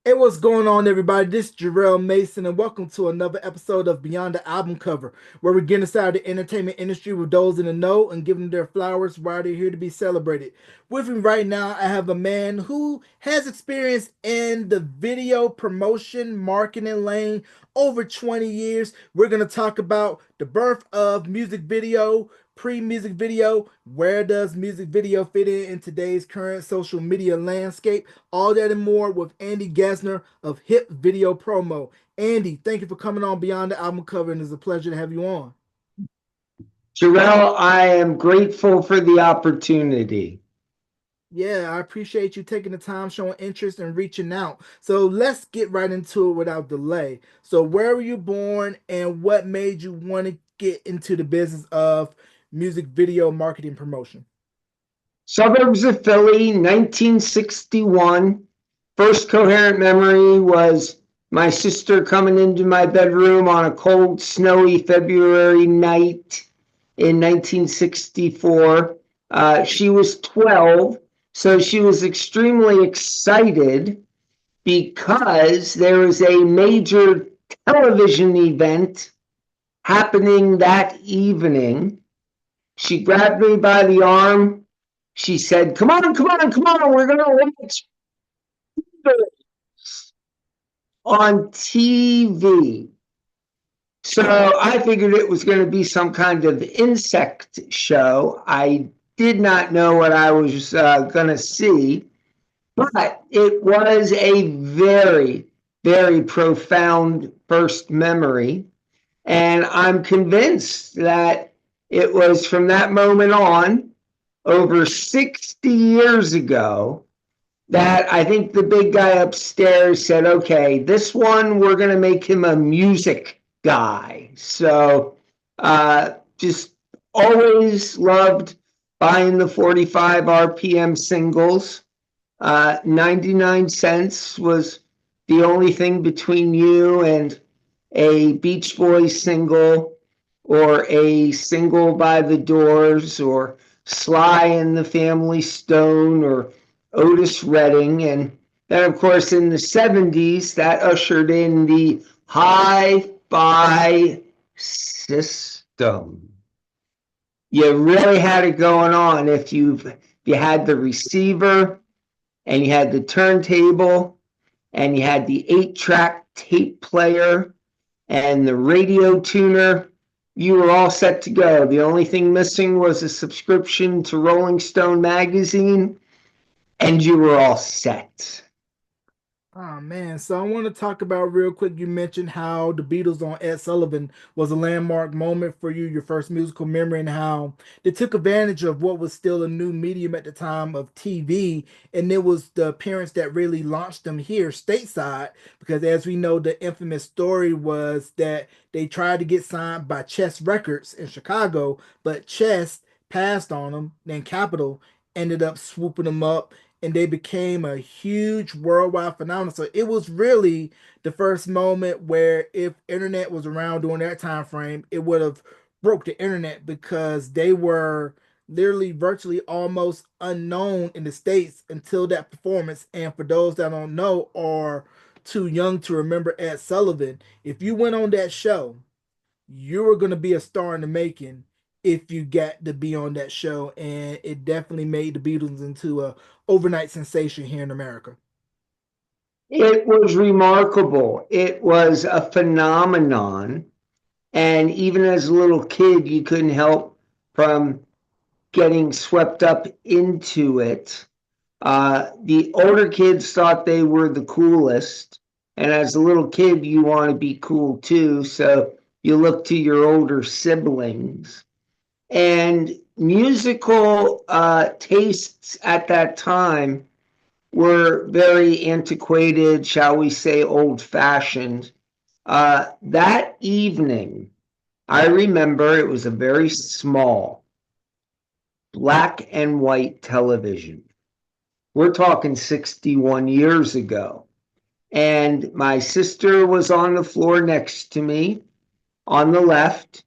Hey, what's going on, everybody? This is Jarrell Mason, and welcome to another episode of Beyond the Album Cover, where we get inside the entertainment industry with those in the know and give them their flowers while they're here to be celebrated. With me right now, I have a man who has experience in the video promotion marketing lane over 20 years. We're going to talk about the birth of music video, pre-music video, where does music video fit in today's current social media landscape, all that and more with Andy Gesner of Hip Video Promo. Andy, thank you for coming on Beyond the Album Cover, and it's a pleasure to have you on. Jarrell, I am grateful for the opportunity. Yeah, I appreciate you taking the time, showing interest, and reaching out. So let's get right into it without delay. So, where were you born, and what made you want to get into the business of music video marketing promotion? Suburbs of Philly, 1961. First coherent memory was my sister coming into my bedroom on a cold, snowy February night in 1964. She was 12, so she was extremely excited because there was a major television event happening that evening. She grabbed me by the arm. She said, "Come on, come on, come on. We're going to watch on TV." So I figured it was going to be some kind of insect show. I did not know what I was going to see, but it was a very, very profound first memory. And I'm convinced that it was from that moment on, over 60 years ago, that I think the big guy upstairs said, okay, this one, we're going to make him a music guy. So just always loved buying the 45 RPM singles. 99 cents was the only thing between you and a Beach Boys single or a single by the Doors or Sly and the Family Stone or Otis Redding. And then, of course, in the 70s, that ushered in the hi-fi system. You really had it going on if you had the receiver and you had the turntable and you had the 8-track tape player and the radio tuner. You were all set to go. The only thing missing was a subscription to Rolling Stone magazine, and you were all set. Oh man, so I want to talk about real quick. You mentioned how the Beatles on Ed Sullivan was a landmark moment for you, your first musical memory, and how they took advantage of what was still a new medium at the time of TV. And it was the appearance that really launched them here stateside. Because as we know, the infamous story was that they tried to get signed by Chess Records in Chicago, but Chess passed on them. Then Capitol ended up swooping them up and they became a huge worldwide phenomenon. So it was really the first moment where if internet was around during that time frame, it would have broke the internet because they were literally virtually almost unknown in the States until that performance. And for those that don't know or too young to remember Ed Sullivan, if you went on that show, you were going to be a star in the making if you got to be on that show, and it definitely made the Beatles into a overnight sensation here in America. It was remarkable. It was a phenomenon. And even as a little kid, you couldn't help from getting swept up into it. The older kids thought they were the coolest. And as a little kid, you want to be cool too. So you look to your older siblings. And musical tastes at that time were very antiquated, shall we say, old fashioned. That evening, I remember it was a very small black and white television. We're talking 61 years ago. And my sister was on the floor next to me on the left,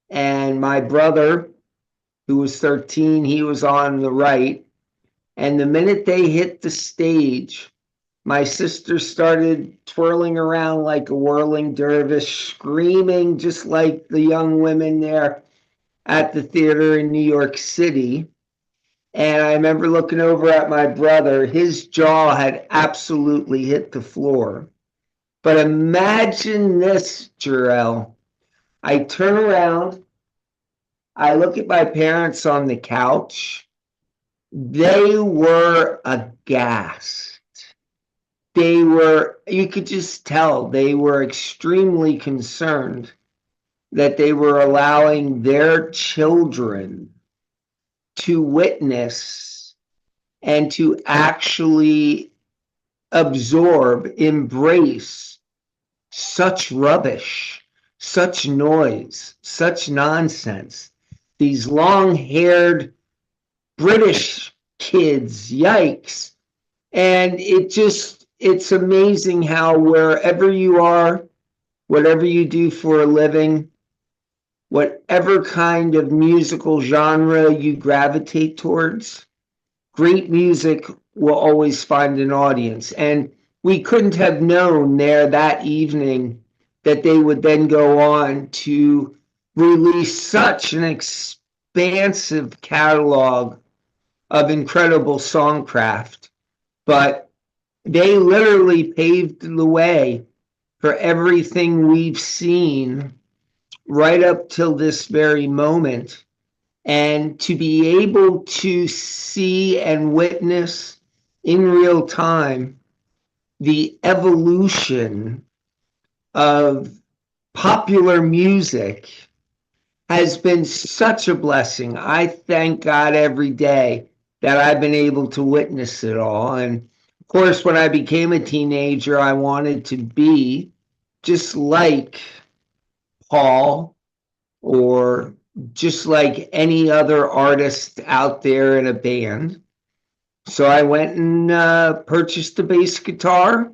and my brother, who was 13, he was on the right. And the minute they hit the stage, My sister started twirling around like a whirling dervish, screaming just like the young women there at the theater in New York City. And I remember looking over at my brother. His jaw had absolutely hit the floor. But imagine this, Jarrell. I turn around, I look at my parents on the couch. They were aghast. You could just tell they were extremely concerned that they were allowing their children to witness and to actually absorb, embrace such rubbish, such noise, such nonsense. These long haired British kids, yikes. And it's amazing how wherever you are, whatever you do for a living, whatever kind of musical genre you gravitate towards, great music will always find an audience. And we couldn't have known there that evening that they would then go on to release such an expansive catalog of incredible songcraft. But they literally paved the way for everything we've seen right up till this very moment. And to be able to see and witness in real time the evolution of popular music has been such a blessing. I thank God every day that I've been able to witness it all. And of course, when I became a teenager, I wanted to be just like Paul or just like any other artist out there in a band. So I went and purchased a bass guitar,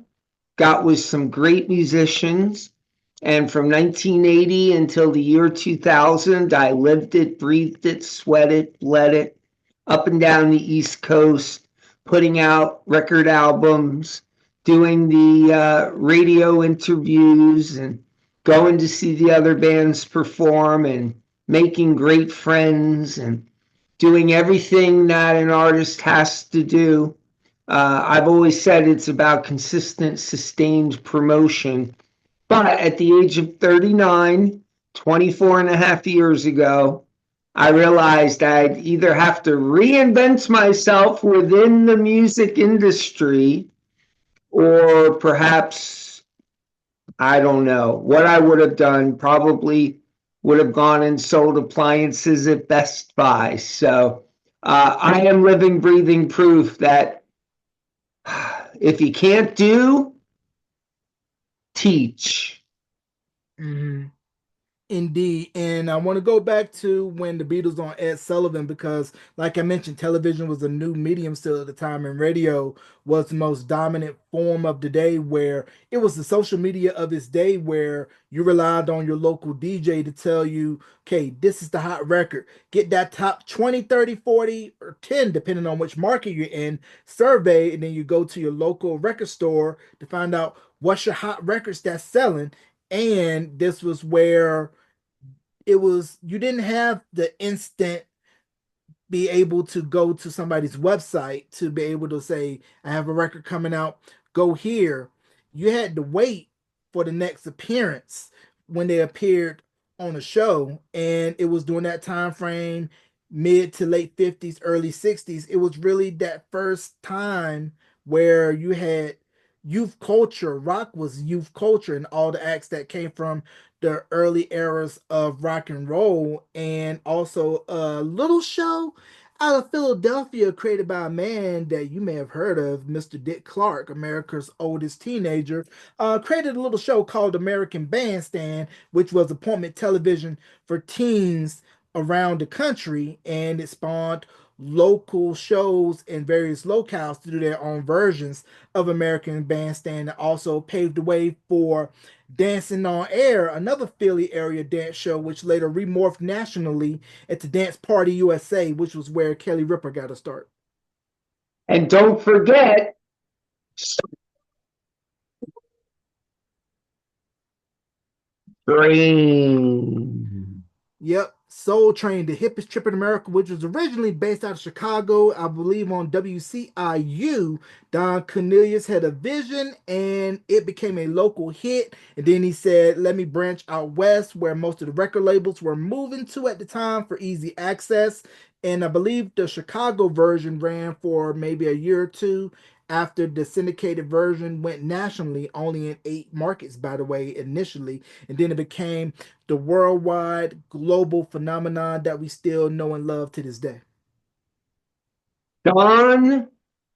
got with some great musicians. And from 1980 until the year 2000, I lived it, breathed it, sweat it, bled it, up and down the East Coast, putting out record albums, doing the radio interviews, and going to see the other bands perform, and making great friends, and doing everything that an artist has to do. I've always said it's about consistent, sustained promotion. But at the age of 39, 24 and a half years ago, I realized I'd either have to reinvent myself within the music industry, or perhaps, I don't know, what I would have done. Probably would have gone and sold appliances at Best Buy. So I am living, breathing proof that if you can't do, teach. Mhm. Indeed. And I want to go back to when the Beatles on Ed Sullivan because, like I mentioned, television was a new medium still at the time, and radio was the most dominant form of the day, where it was the social media of its day, where you relied on your local DJ to tell you, okay, this is the hot record. Get that top 20, 30, 40, or 10, depending on which market you're in, survey, and then you go to your local record store to find out what's your hot records that's selling. And this was where it was you didn't have the instant be able to go to somebody's website to be able to say, I have a record coming out, go here. You had to wait for the next appearance when they appeared on a show. And it was during that time frame, mid to late 50s, early 60s. It was really that first time where you had youth culture. Rock was youth culture, and all the acts that came from the early eras of rock and roll, and also a little show out of Philadelphia created by a man that you may have heard of, Mr. Dick Clark, America's oldest teenager, created a little show called American Bandstand, which was appointment television for teens around the country, and it spawned local shows in various locales to do their own versions of American Bandstand, and also paved the way for Dancing on Air, another Philly area dance show, which later remorphed nationally into Dance Party USA, which was where Kelly Ripa got to start. And don't forget Train. Yep, Soul Train, the hippest trip in America, which was originally based out of Chicago, I believe on WCIU. Don Cornelius had a vision and it became a local hit. And then he said, let me branch out west where most of the record labels were moving to at the time for easy access. And I believe the Chicago version ran for maybe a year or two after the syndicated version went nationally, only in 8 markets, by the way, initially. And then it became the worldwide global phenomenon that we still know and love to this day. Don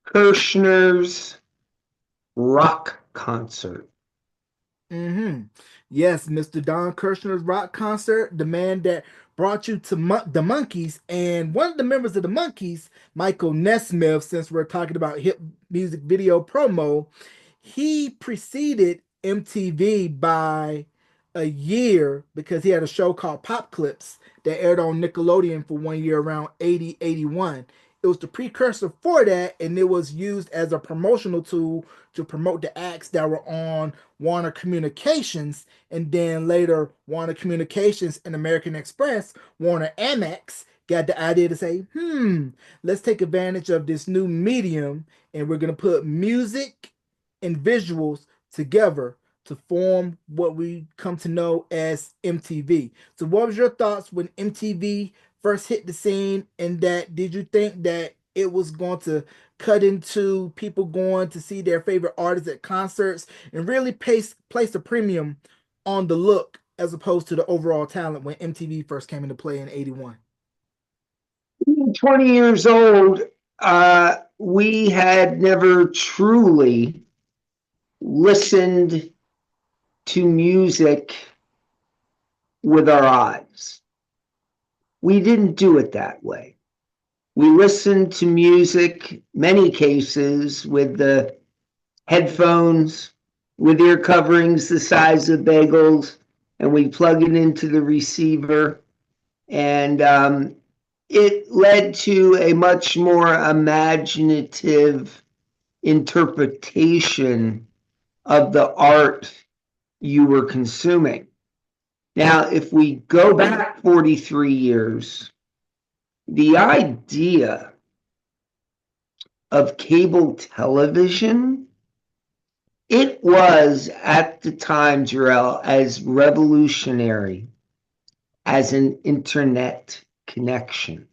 Kirshner's rock concert. Hmm. Yes, Mr. Don Kirshner's rock concert, the man that brought you to the Monkees, and one of the members of the Monkees, Michael Nesmith, since we're talking about hip music video promo, he preceded MTV by a year because he had a show called Pop Clips that aired on Nickelodeon for 1 year around 80 81. It was the precursor for that, and it was used as a promotional tool to promote the acts that were on Warner Communications, and then later Warner Communications and American Express, Warner Amex, got the idea to say, let's take advantage of this new medium and we're going to put music and visuals together to form what we come to know as MTV. So, what was your thoughts when MTV first hit the scene? And that did you think that it was going to cut into people going to see their favorite artists at concerts and really place a premium on the look as opposed to the overall talent when MTV first came into play in 81? 20 years old, we had never truly listened to music with our eyes. We didn't do it that way. We listened to music, many cases, with the headphones, with ear coverings the size of bagels, and we plug it into the receiver. And it led to a much more imaginative interpretation of the art you were consuming. Now, if we go back 43 years, the idea of cable television, it was at the time, Jarrell, as revolutionary as an internet connection.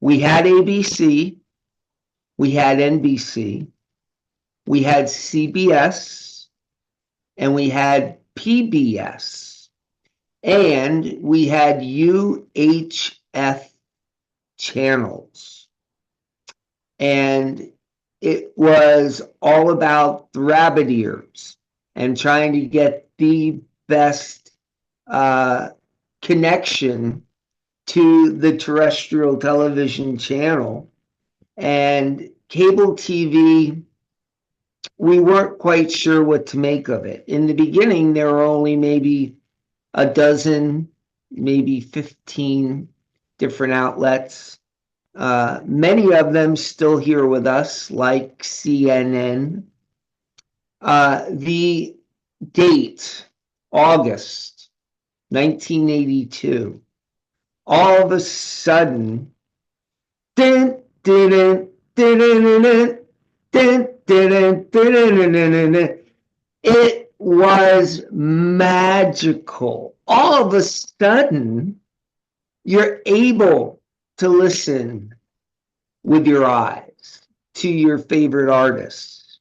We had ABC, we had NBC, we had CBS, and we had PBS, and we had UHF channels. And it was all about the rabbit ears and trying to get the best connection to the terrestrial television channel. And cable TV, we weren't quite sure what to make of it. In the beginning, there were only maybe a dozen, maybe 15 different outlets. Many of them still here with us, like CNN. The date, August 1982, all of a sudden, it was magical. All of a sudden, you're able to listen with your eyes to your favorite artists.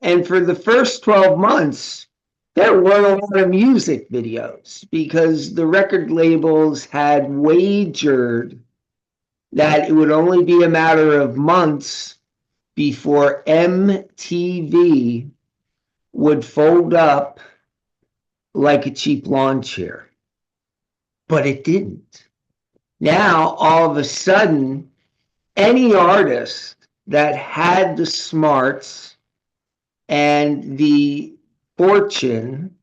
And for the first 12 months, there weren't a lot of music videos because the record labels had wagered that it would only be a matter of months before MTV would fold up like a cheap lawn chair. But it didn't. Now, all of a sudden, any artist that had the smarts and the fortune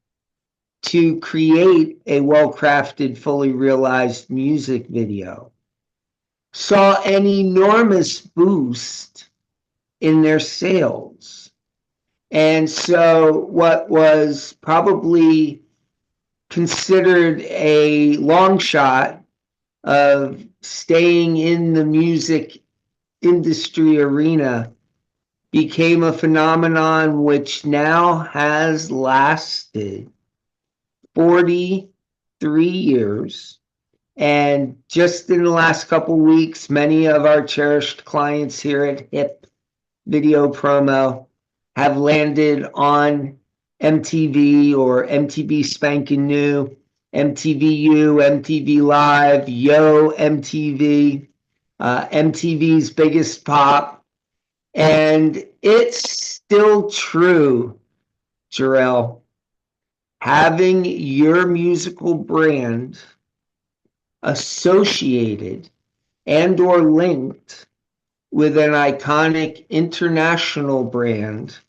to create a well-crafted, fully realized music video saw an enormous boost in their sales. And so what was probably considered a long shot of staying in the music industry arena became a phenomenon which now has lasted 43 years. And just in the last couple weeks, many of our cherished clients here at HIP Video Promo have landed on MTV or MTV Spankin' New, MTVU, MTV Live, Yo MTV, MTV's Biggest Pop. And it's still true, Jarrell. Having your musical brand associated and or linked with an iconic international brand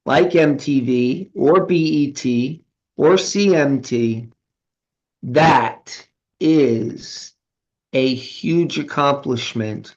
like MTV or BET or CMT, that is a huge accomplishment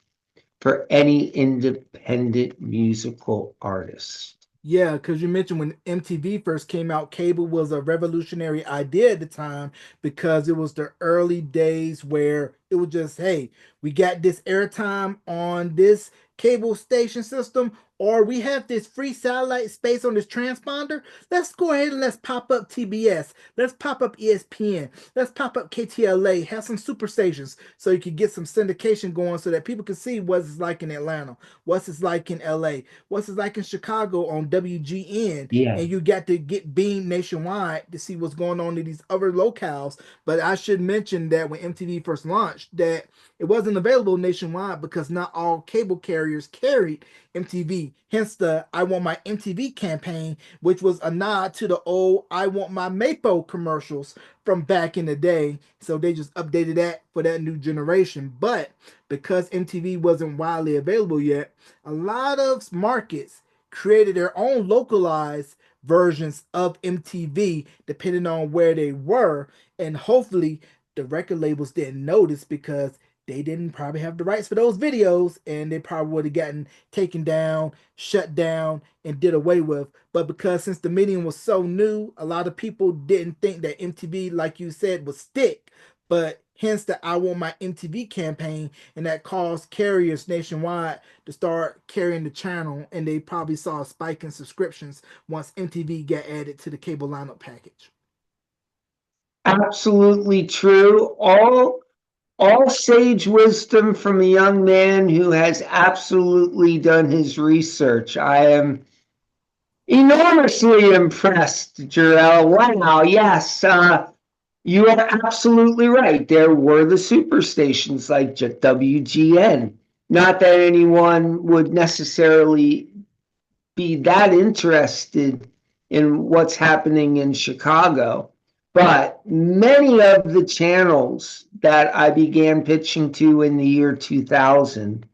for any independent musical artist. Yeah, because you mentioned when MTV first came out, cable was a revolutionary idea at the time because it was the early days where it was just, hey, we got this airtime on this cable station system, or we have this free satellite space on this transponder. Let's go ahead and let's pop up TBS. Let's pop up ESPN. Let's pop up KTLA. Have some super stations so you can get some syndication going so that people can see what it's like in Atlanta, what's it's like in LA, what's it like in Chicago on WGN, Yeah. and you got to get beamed nationwide to see what's going on in these other locales. But I should mention that when MTV first launched, that it wasn't available nationwide because not all cable carriers carried MTV. Hence the I Want My MTV campaign, which was a nod to the old I Want My Mapo commercials from back in the day. So they just updated that for that new generation. But because MTV wasn't widely available yet, a lot of markets created their own localized versions of MTV depending on where they were. And hopefully, the record labels didn't notice because they didn't probably have the rights for those videos and they probably would have gotten taken down, shut down, and did away with. But because since the medium was so new, a lot of people didn't think that MTV, like you said, would stick. But hence the I Want My MTV campaign, and that caused carriers nationwide to start carrying the channel, and they probably saw a spike in subscriptions once MTV got added to the cable lineup package. Absolutely true. All sage wisdom from a young man who has absolutely done his research. I am enormously impressed, Jarrell. Wow, yes, you are absolutely right. There were the super stations like WGN. Not that anyone would necessarily be that interested in what's happening in Chicago. But many of the channels that I began pitching to in the year 2000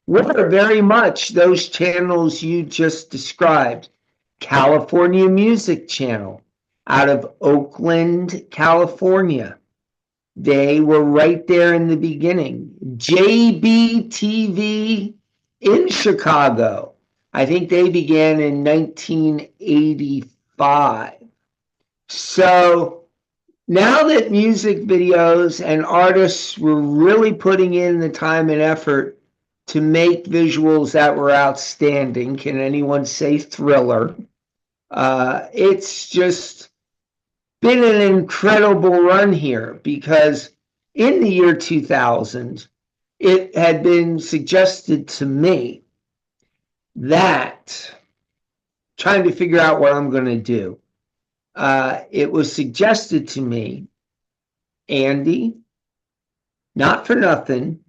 were very much those channels you just described. California Music Channel out of Oakland, California. They were right there in the beginning. JBTV in Chicago. I think they began in 1985. So now that music videos and artists were really putting in the time and effort to make visuals that were outstanding, can anyone say Thriller? It's just been an incredible run here because in the year 2000, it had been suggested to me that trying to figure out what I'm going to do. It was suggested to me, Andy, not for nothing,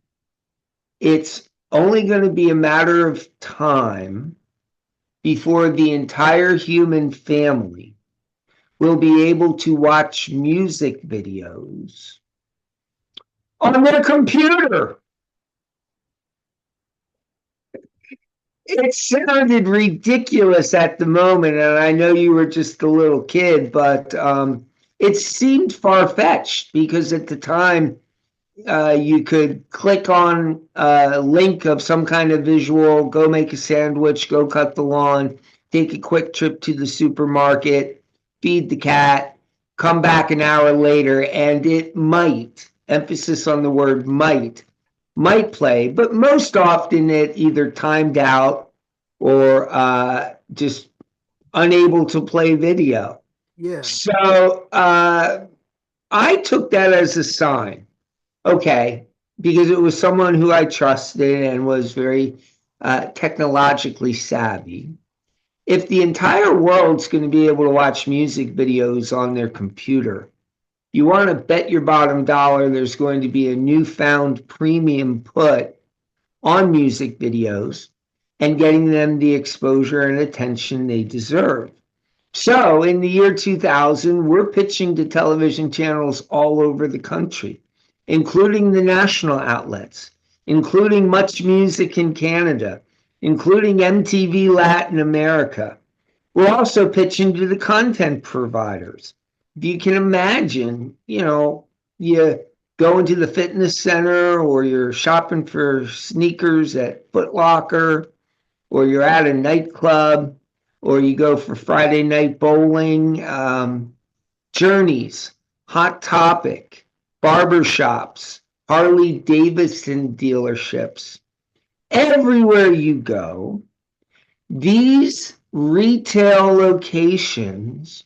it's only going to be a matter of time before the entire human family will be able to watch music videos on their computer. It sounded ridiculous at the moment, and I know you were just a little kid, but it seemed far-fetched because at the time you could click on a link of some kind of visual, go make a sandwich, go cut the lawn, take a quick trip to the supermarket, feed the cat, come back an hour later, and it might, emphasis on the word might play, but most often it either timed out or just unable to play video. Yeah. So I took that as a sign, okay, because it was someone who I trusted and was very technologically savvy. If the entire world's going to be able to watch music videos on their computer, you want to bet your bottom dollar there's going to be a newfound premium put on music videos and getting them the exposure and attention they deserve. So in the year 2000, we're pitching to television channels all over the country, including the national outlets, including Much Music in Canada, including MTV Latin America. We're also pitching to the content providers. If you can imagine, you go into the fitness center or you're shopping for sneakers at Foot Locker or you're at a nightclub or you go for Friday night bowling, Journeys, Hot Topic, barbershops, Harley Davidson dealerships. Everywhere you go, these retail locations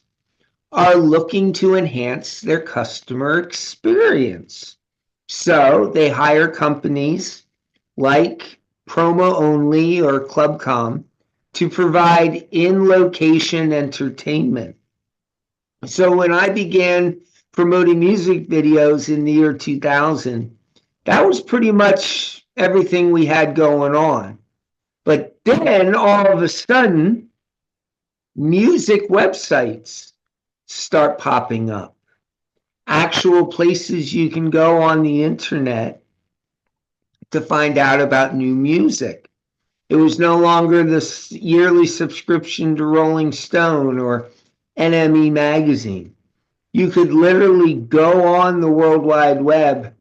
are looking to enhance their customer experience. So they hire companies like Promo Only or Clubcom to provide in location entertainment. So when I began promoting music videos in the year 2000, that was pretty much everything we had going on. But then all of a sudden, music websites start popping up. Actual places you can go on the internet to find out about new music. It was no longer this yearly subscription to Rolling Stone or NME magazine. You could literally go on the World Wide Web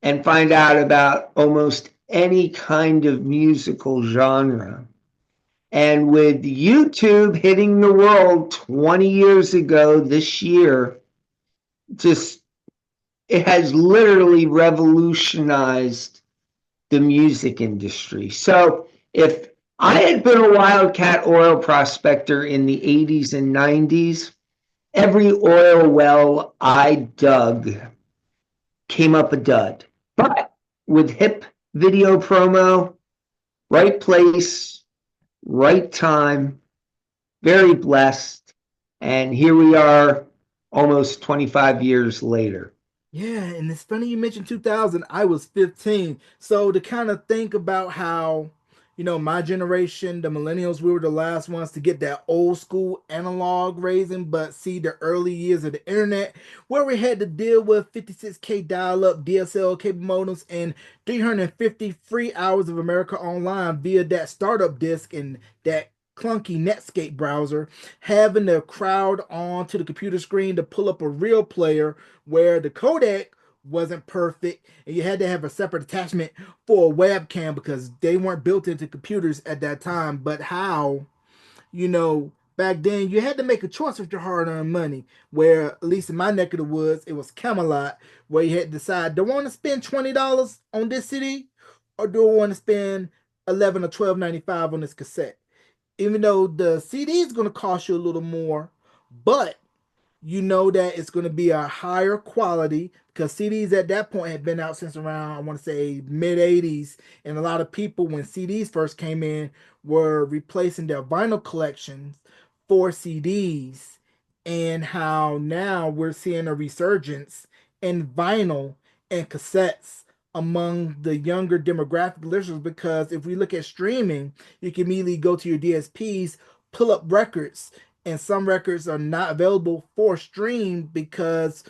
and find out about almost any kind of musical genre. And with YouTube hitting the world 20 years ago this year, just it has literally revolutionized the music industry. So if I had been a wildcat oil prospector in the 80s and 90s, every oil well I dug came up a dud. But with hip video promo, right place, right time, very blessed. And here we are almost 25 years later. Yeah, and it's funny you mentioned 2000. I was 15. So to kind of think about how, my generation, the millennials, we were the last ones to get that old school analog raising, but see the early years of the internet where we had to deal with 56K dial up DSL cable modems and 350 free hours of America Online via that startup disk and that clunky Netscape browser, having the crowd on to the computer screen to pull up a real player where the codec wasn't perfect and you had to have a separate attachment for a webcam because they weren't built into computers at that time. But how, back then you had to make a choice with your hard-earned money. Where at least in my neck of the woods, it was Camelot, where you had to decide: do I want to spend $20 on this CD, or do I want to spend 11 or 12.95 on this cassette? Even though the CD is going to cost you a little more, but you know that it's going to be a higher quality because CDs at that point had been out since around, I want to say, mid 80s. And a lot of people, when CDs first came in, were replacing their vinyl collections for CDs. And how now we're seeing a resurgence in vinyl and cassettes among the younger demographic listeners, because if we look at streaming, you can immediately go to your DSPs, pull up records, and some records are not available for stream because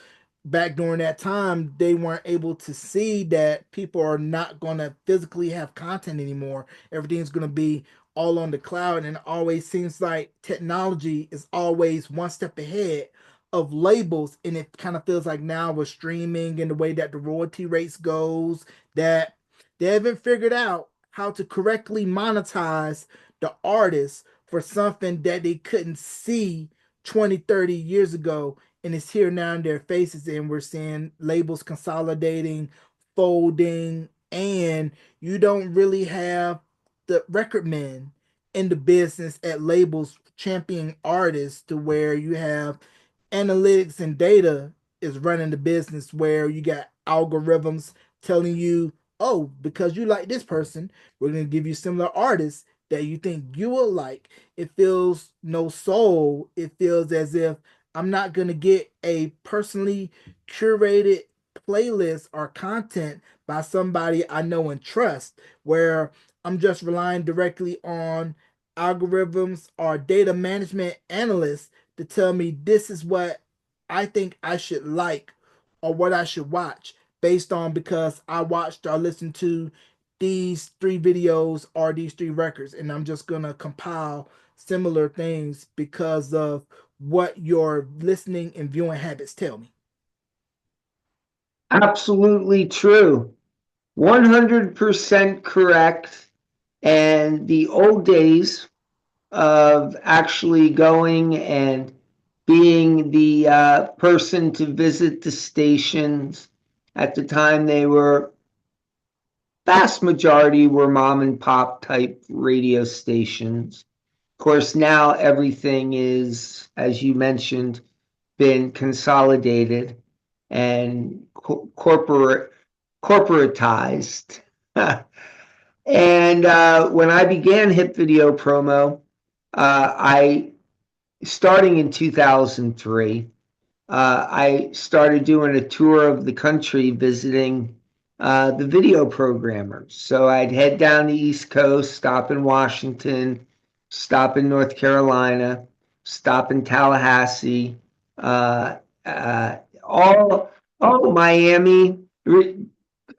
back during that time they weren't able to see that people are not going to physically have content anymore. Everything's going to be all on the cloud, and it always seems like technology is always one step ahead of labels. And it kind of feels like now with streaming and the way that the royalty rates goes, that they haven't figured out how to correctly monetize the artist for something that they couldn't see 20, 30 years ago and it's here now in their faces, and we're seeing labels consolidating, folding, and you don't really have the record men in the business at labels championing artists to where you have analytics and data is running the business where you got algorithms telling you, oh, because you like this person, we're going to give you similar artists that you think you will like. It feels no soul. It feels as if I'm not going to get a personally curated playlist or content by somebody I know and trust, where I'm just relying directly on algorithms or data management analysts to tell me this is what I think I should like or what I should watch based on because I watched or listened to these three videos or these three records, and I'm just gonna compile similar things because of what your listening and viewing habits tell me. Absolutely true. 100% correct. And the old days of actually going and being the person to visit the stations at the time, they were, vast majority were mom and pop type radio stations. Of course, now everything is, as you mentioned, been consolidated and corporatized. And when I began Hip Video Promo, I starting in 2003, I started doing a tour of the country visiting the video programmers. So I'd head down the East Coast, stop in Washington, stop in North Carolina, stop in Tallahassee, uh, all Miami.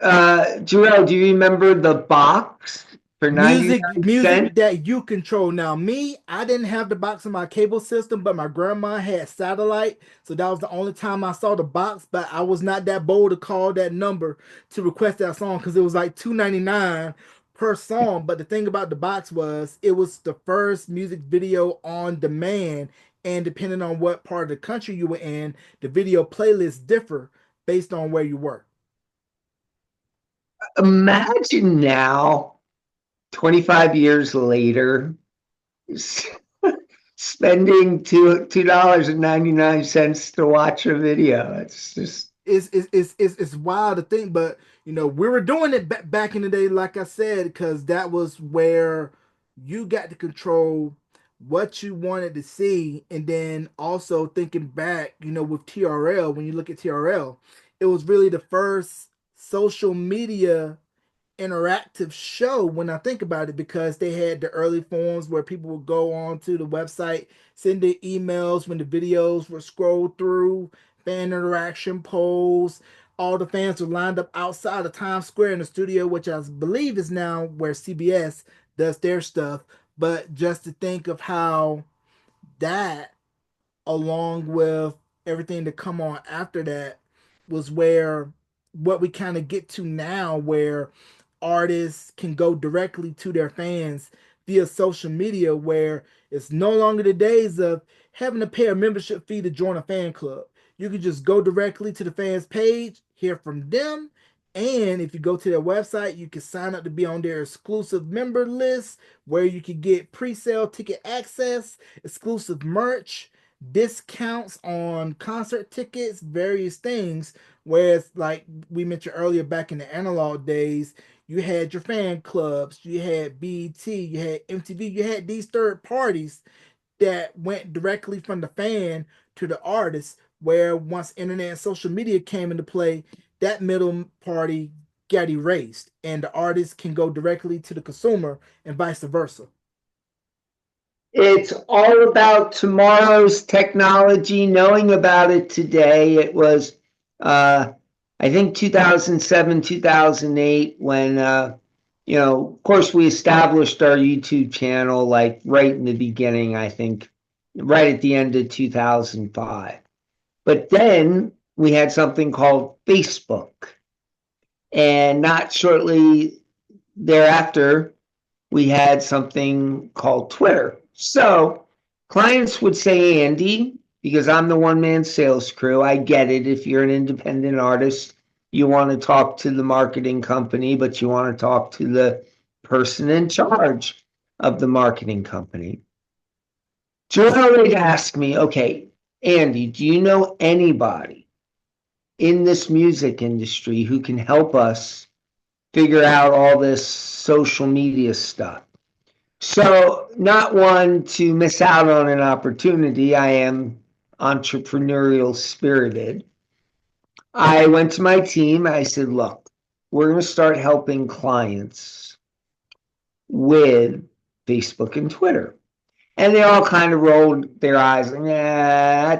Jarrell, do you remember the box for Music 99 cents? that you control. Now, me, I didn't have the box in my cable system, but my grandma had satellite, so that was the only time I saw the box. But I was not that bold to call that number to request that song because it was like 2.99 per song. But the thing about the box was it was the first music video on demand, and depending on what part of the country you were in, the video playlists differ based on where you were. Imagine now, 25 years later, spending $2 and 99 cents to watch a video. It's just It's wild to think, but we were doing it back in the day, like I said, because that was where you got to control what you wanted to see, and then also thinking back, with TRL, when you look at TRL, it was really the first social media interactive show when I think about it because they had the early forms where people would go on to the website, send their emails when the videos were scrolled through, fan interaction polls. All the fans were lined up outside of Times Square in the studio, which I believe is now where CBS does their stuff. But just to think of how that along with everything to come on after that was where what we kind of get to now where artists can go directly to their fans via social media where it's no longer the days of having to pay a membership fee to join a fan club. You can just go directly to the fans page, hear from them, and if you go to their website, you can sign up to be on their exclusive member list where you can get pre-sale ticket access, exclusive merch, discounts on concert tickets, various things. Whereas, like we mentioned earlier, back in the analog days, you had your fan clubs, you had BET, you had MTV, you had these third parties that went directly from the fan to the artist. Where once internet and social media came into play, that middle party got erased, and the artist can go directly to the consumer and vice versa. it's all about tomorrow's technology, knowing about it today. It was I think 2007, 2008 when of course we established our YouTube channel like right in the beginning, I think right at the end of 2005. But then we had something called Facebook. And not shortly thereafter, we had something called Twitter. So clients would say, Andy, because I'm the one man sales crew. I get it. If you're an independent artist, you want to talk to the marketing company, but you want to talk to the person in charge of the marketing company. Joe would ask me, okay, Andy, do you know anybody in this music industry who can help us figure out all this social media stuff? So, not one to miss out on an opportunity. I am entrepreneurial spirited. I went to my team. I said, look, we're going to start helping clients with Facebook and Twitter. And they all kind of rolled their eyes. Like, yeah,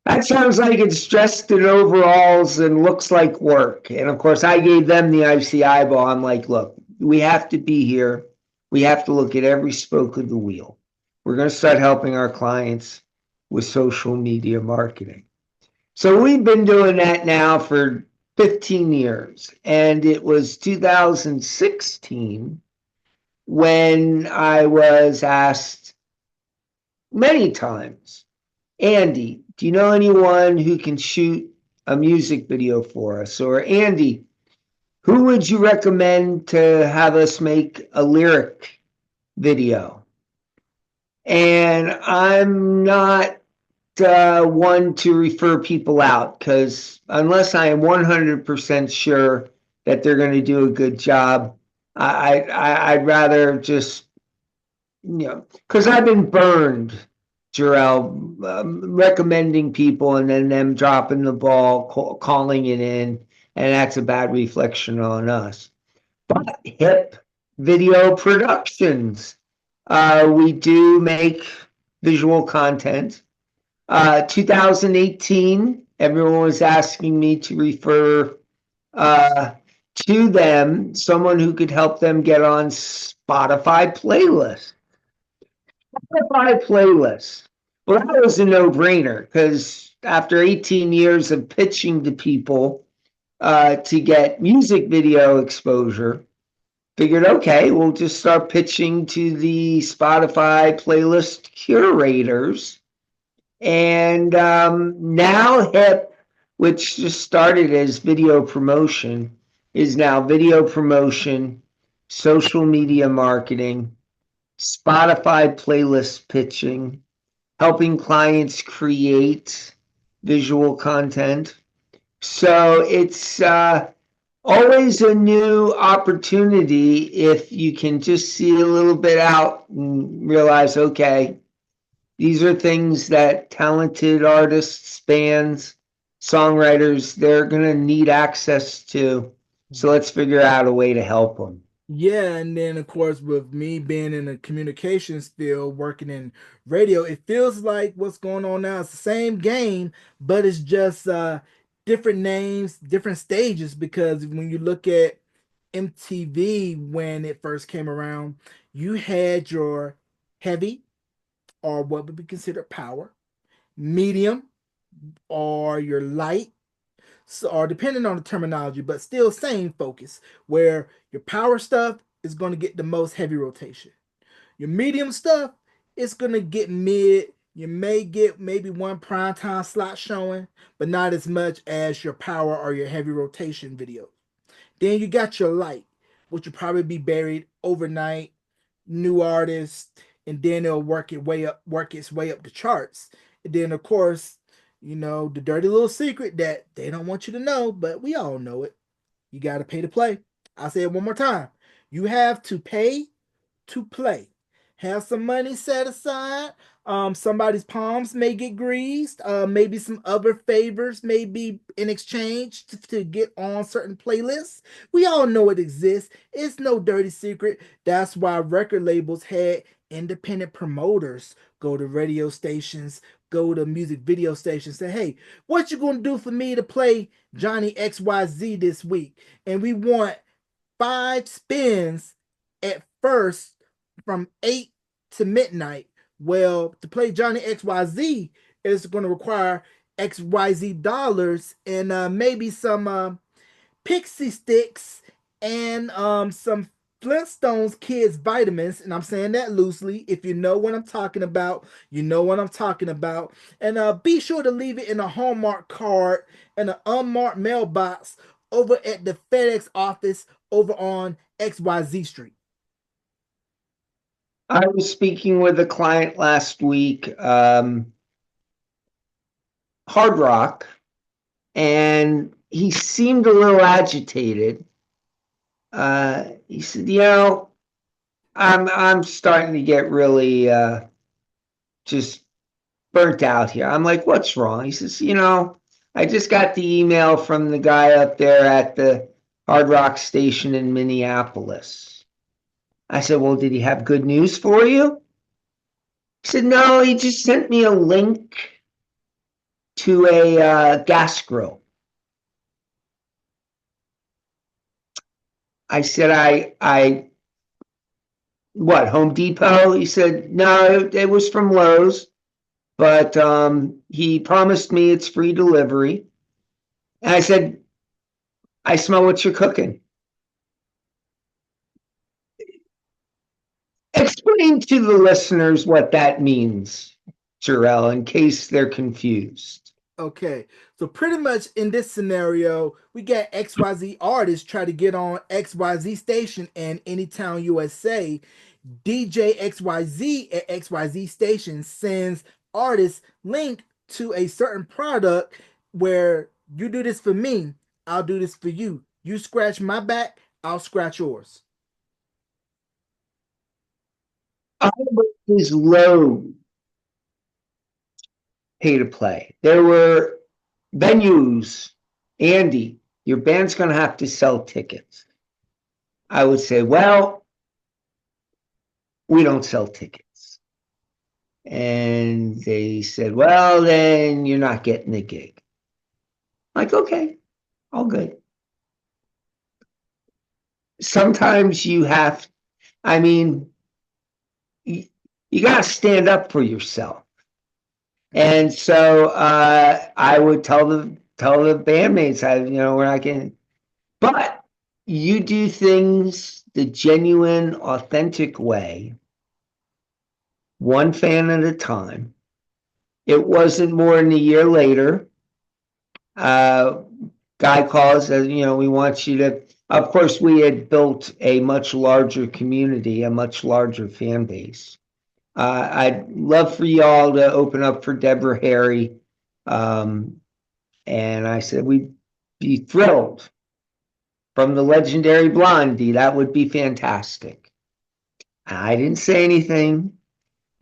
that sounds like it's dressed in overalls and looks like work. And of course, I gave them the icy eyeball. I'm like, look, we have to be here. We have to look at every spoke of the wheel. We're going to start helping our clients with social media marketing. So we've been doing that now for 15 years. And it was 2016 when I was asked many times, Andy, do you know anyone who can shoot a music video for us? Or Andy, who would you recommend to have us make a lyric video? And I'm not one to refer people out because unless I am 100% sure that they're going to do a good job, I'd rather just, because I've been burned, Jarrell, recommending people and then them dropping the ball, calling it in, and that's a bad reflection on us. But hip video productions, we do make visual content. 2018, everyone was asking me to refer uh, to them someone who could help them get on Spotify playlists. Spotify playlists. Well, that was a no-brainer because after 18 years of pitching to people to get music video exposure, figured, okay, we'll just start pitching to the Spotify playlist curators. And now HIP, which just started as video promotion, is now video promotion, social media marketing, Spotify playlist pitching, helping clients create visual content. So it's always a new opportunity if you can just see a little bit out and realize, okay, these are things that talented artists, bands, songwriters, they're going to need access to. So let's figure out a way to help them. Yeah, and then of course with me being in the communications field, working in radio, it feels like what's going on now is the same game, but it's just different names, different stages. Because when you look at MTV when it first came around, you had your heavy or what would be considered power, medium or your light, so, or depending on the terminology, but still same focus, where your power stuff is going to get the most heavy rotation. Your medium stuff is going to get mid. You may get maybe one prime time slot showing, but not as much as your power or your heavy rotation video. Then you got your light, which will probably be buried overnight, new artist, and then it'll work its way up the charts. And then of course, the dirty little secret that they don't want you to know, but we all know it. You gotta pay to play. I'll say it one more time. You have to pay to play. Have some money set aside. Somebody's palms may get greased. Maybe some other favors may be in exchange to get on certain playlists. We all know it exists. It's no dirty secret. That's why record labels had independent promoters go to radio stations, go to music video stations, say, hey, what you gonna do for me to play Johnny XYZ this week? And we want 5 spins at first from 8 to midnight. Well, to play Johnny XYZ is going to require XYZ dollars and maybe some pixie sticks and some Flintstones Kids Vitamins, and I'm saying that loosely. If you know what I'm talking about, you know what I'm talking about. And be sure to leave it in a Hallmark card in an unmarked mailbox over at the FedEx office over on XYZ Street. I was speaking with a client last week, Hard Rock, and he seemed a little agitated. He said, I'm starting to get really just burnt out here. I'm like, what's wrong? He says, I just got the email from the guy up there at the Hard Rock station in Minneapolis. I said, well, did he have good news for you? He said, no, he just sent me a link to a gas grill. I said, what, Home Depot? He said, no, it was from Lowe's, but he promised me it's free delivery. And I said, I smell what you're cooking. Explain to the listeners what that means, Jarrell, in case they're confused. Okay, so pretty much in this scenario, we got XYZ artists try to get on XYZ station in Anytown, USA. DJ XYZ at XYZ station sends artists link to a certain product where you do this for me, I'll do this for you. You scratch my back, I'll scratch yours. I was low pay to play. There were venues. Andy, your band's going to have to sell tickets. I would say, well, we don't sell tickets. And they said, well, then you're not getting the gig. Like, okay, all good. Sometimes you have, I mean, you got to stand up for yourself. And so I would tell the bandmates, we're not getting, but you do things the genuine, authentic way, one fan at a time. It wasn't more than a year later. Guy calls, says, we want you to. Of course, we had built a much larger community, a much larger fan base. I'd love for y'all to open up for Deborah Harry. And I said, we'd be thrilled. From the legendary Blondie, that would be fantastic. I didn't say anything,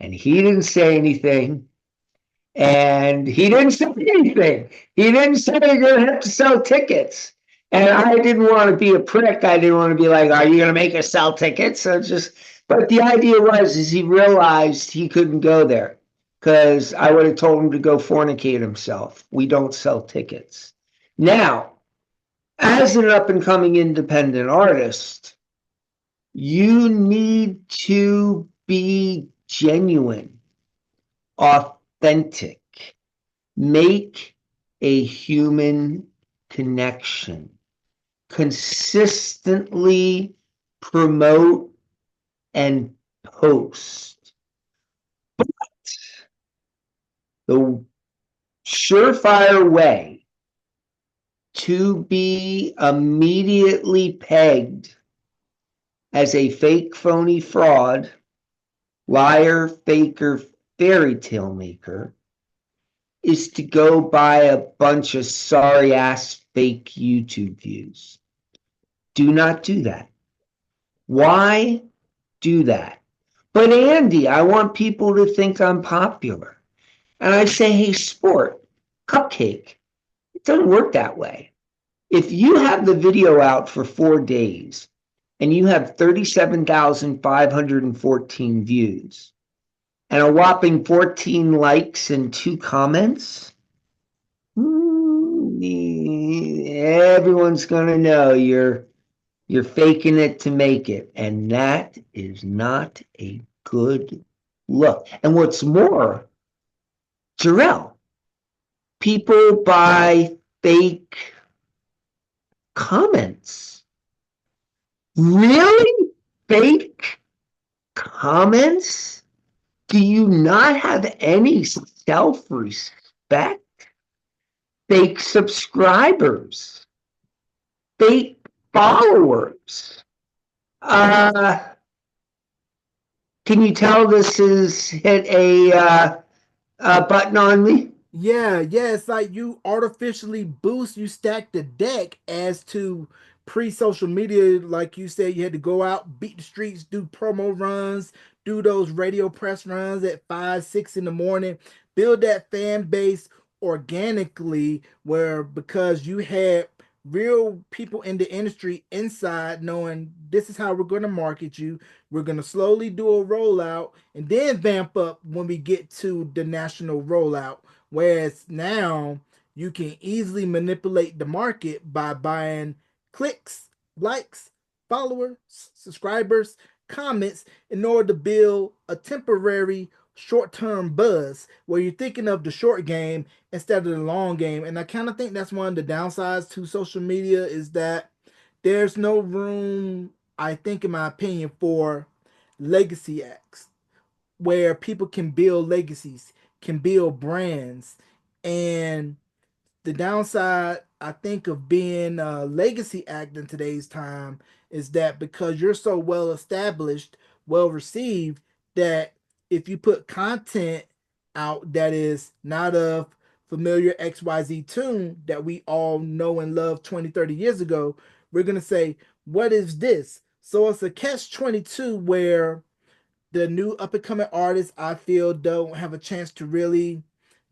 and he didn't say anything, and he didn't say anything. He didn't say you're going to have to sell tickets. And I didn't want to be a prick. I didn't want to be like, are you going to make us sell tickets? But the idea is he realized he couldn't go there because I would have told him to go fornicate himself. We don't sell tickets. Now, as an up and coming independent artist, you need to be genuine, authentic, make a human connection, consistently promote and post. But the surefire way to be immediately pegged as a fake, phony fraud, liar, faker, fairy tale maker is to go buy a bunch of sorry ass fake YouTube views. Do not do that. Why do that? But Andy, I want people to think I'm popular. And I say, hey, sport, cupcake. It doesn't work that way. If you have the video out for 4 days and you have 37,514 views and a whopping 14 likes and 2 comments, everyone's going to know you're faking it to make it. And that is not a good look. And what's more, Jarrell, people buy fake comments. Really? fake comments? Do you not have any self respect? Fake subscribers, fake followers. Uh, can you tell this has hit a button on me? Yeah, it's like you artificially boost, you stack the deck as to pre-social media. Like you said, you had to go out, beat the streets, do promo runs, do those radio press runs at 5, 6 in the morning, build that fan base organically, where because you had real people in the industry inside knowing this is how we're going to market you. We're going to slowly do a rollout and then vamp up when we get to the national rollout. Whereas now you can easily manipulate the market by buying clicks, likes, followers, subscribers, comments in order to build a temporary short term buzz where you're thinking of the short game instead of the long game. And I kind of think that's one of the downsides to social media is that there's no room, I think, in my opinion, for legacy acts where people can build legacies, can build brands. And the downside, I think, of being a legacy act in today's time is that because you're so well established, well received, that if you put content out that is not of familiar XYZ tune that we all know and love 20, 30 years ago, we're going to say, what is this? So it's a catch 22 where the new up and coming artists I feel don't have a chance to really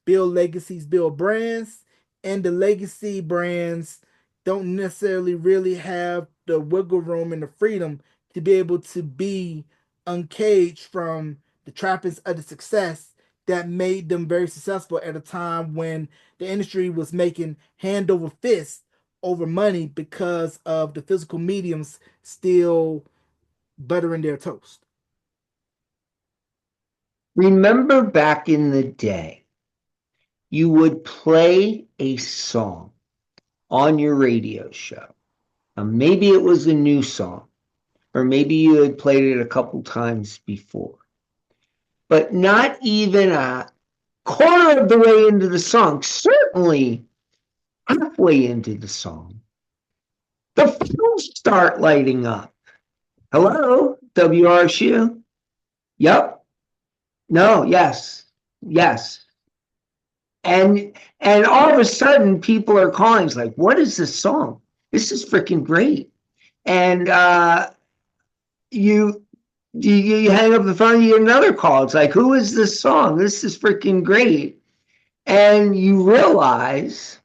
build legacies, build brands, and the legacy brands don't necessarily really have the wiggle room and the freedom to be able to be uncaged from the trappings of the success that made them very successful at a time when the industry was making hand over fist over money because of the physical mediums still buttering their toast. Remember back in the day, you would play a song on your radio show. Maybe it was a new song, or maybe you had played it a couple times before, but not even a quarter of the way into the song, certainly halfway into the song, the phones start lighting up. Hello, WRSU? Yep. No, yes. Yes. And all of a sudden people are calling. It's like, what is this song? This is freaking great. And you you hang up the phone, you get another call. It's like, who is this song? This is freaking great. And you realize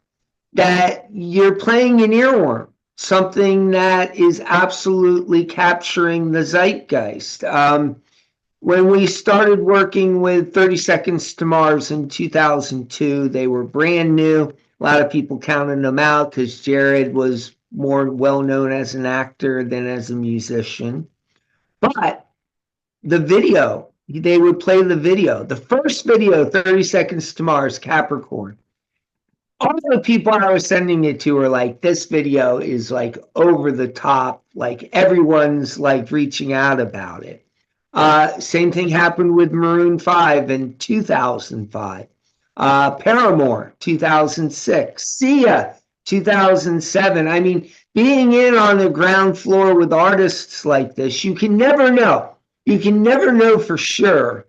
that you're playing an earworm, something that is absolutely capturing the zeitgeist. When we started working with 30 Seconds to Mars in 2002, they were brand new. A lot of people counted them out because Jared was more well known as an actor than as a musician. But the video, they would play the video. The first video, 30 Seconds to Mars, Capricorn. All the people I was sending it to were like, this video is like over the top. Like everyone's like reaching out about it. Same thing happened with Maroon 5 in 2005. Paramore, 2006. Sia, 2007. I mean, being in on the ground floor with artists like this, you can never know. You can never know for sure.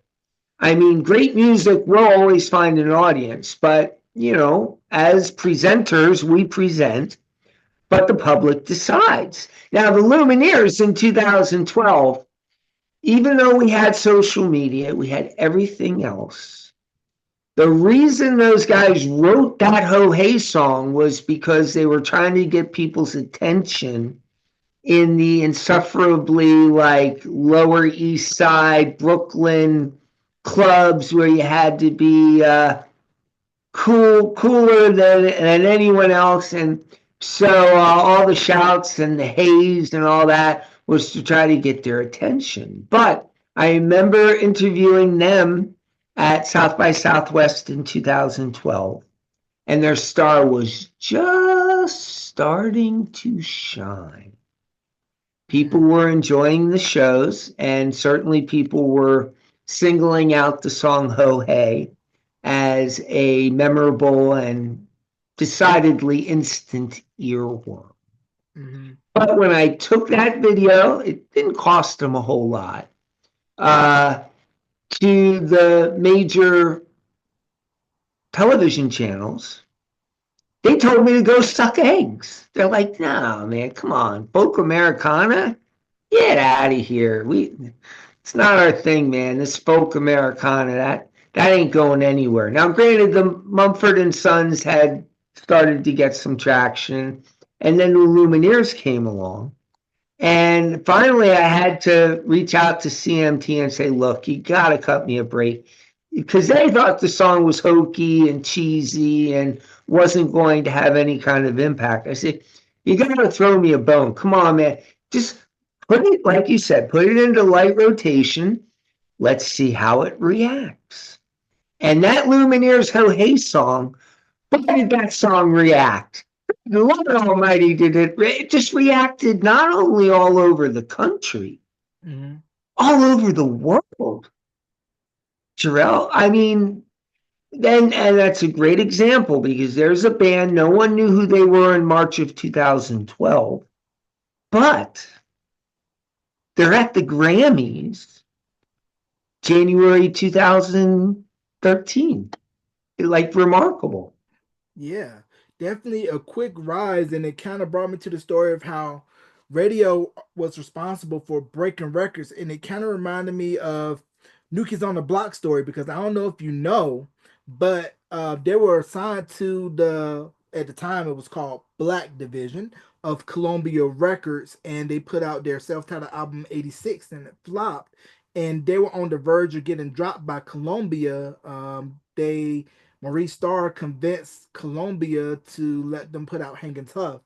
I mean, great music will always find an audience, but, you know, as presenters, we present, but the public decides. Now, the Lumineers in 2012, even though we had social media, we had everything else. The reason those guys wrote that Ho Hey song was because they were trying to get people's attention in the insufferably like Lower East Side, Brooklyn clubs where you had to be cooler than anyone else. And so all the shouts and the haze and all that was to try to get their attention. But I remember interviewing them at South by Southwest in 2012, and their star was just starting to shine. People Mhm. were enjoying the shows, and certainly people were singling out the song Ho Hey as a memorable and decidedly instant earworm. Mhm. But when I took that video, it didn't cost them a whole lot. Uh, to the major television channels, they told me to go suck eggs. They're like, no, man, come on. Folk Americana? Get out of here. It's not our thing, man. This folk Americana, that ain't going anywhere. Now, granted, the Mumford and Sons had started to get some traction, and then the Lumineers came along. And finally, I had to reach out to CMT and say, look, you got to cut me a break. Because they thought the song was hokey and cheesy and wasn't going to have any kind of impact. I said, you got to throw me a bone. Come on, man. Just put it, like you said, put it into light rotation. Let's see how it reacts. And that Lumineers Ho Hey song, why did that song react? The Lord Almighty did it. It just reacted not only all over the country, Mhm. all over the world. Jarrell, I mean, then and that's a great example because there's a band, no one knew who they were in March of 2012, but they're at the Grammys January 2013. Like remarkable. Yeah, definitely a quick rise, and it kind of brought me to the story of how radio was responsible for breaking records, and it kind of reminded me of New Kids on the Block story because I don't know if you know, but they were assigned to the at the time it was called Black Division of Columbia Records, and they put out their self-titled album '86, and it flopped, and they were on the verge of getting dropped by Columbia. They Maurice Starr convinced Columbia to let them put out Hangin' Tough.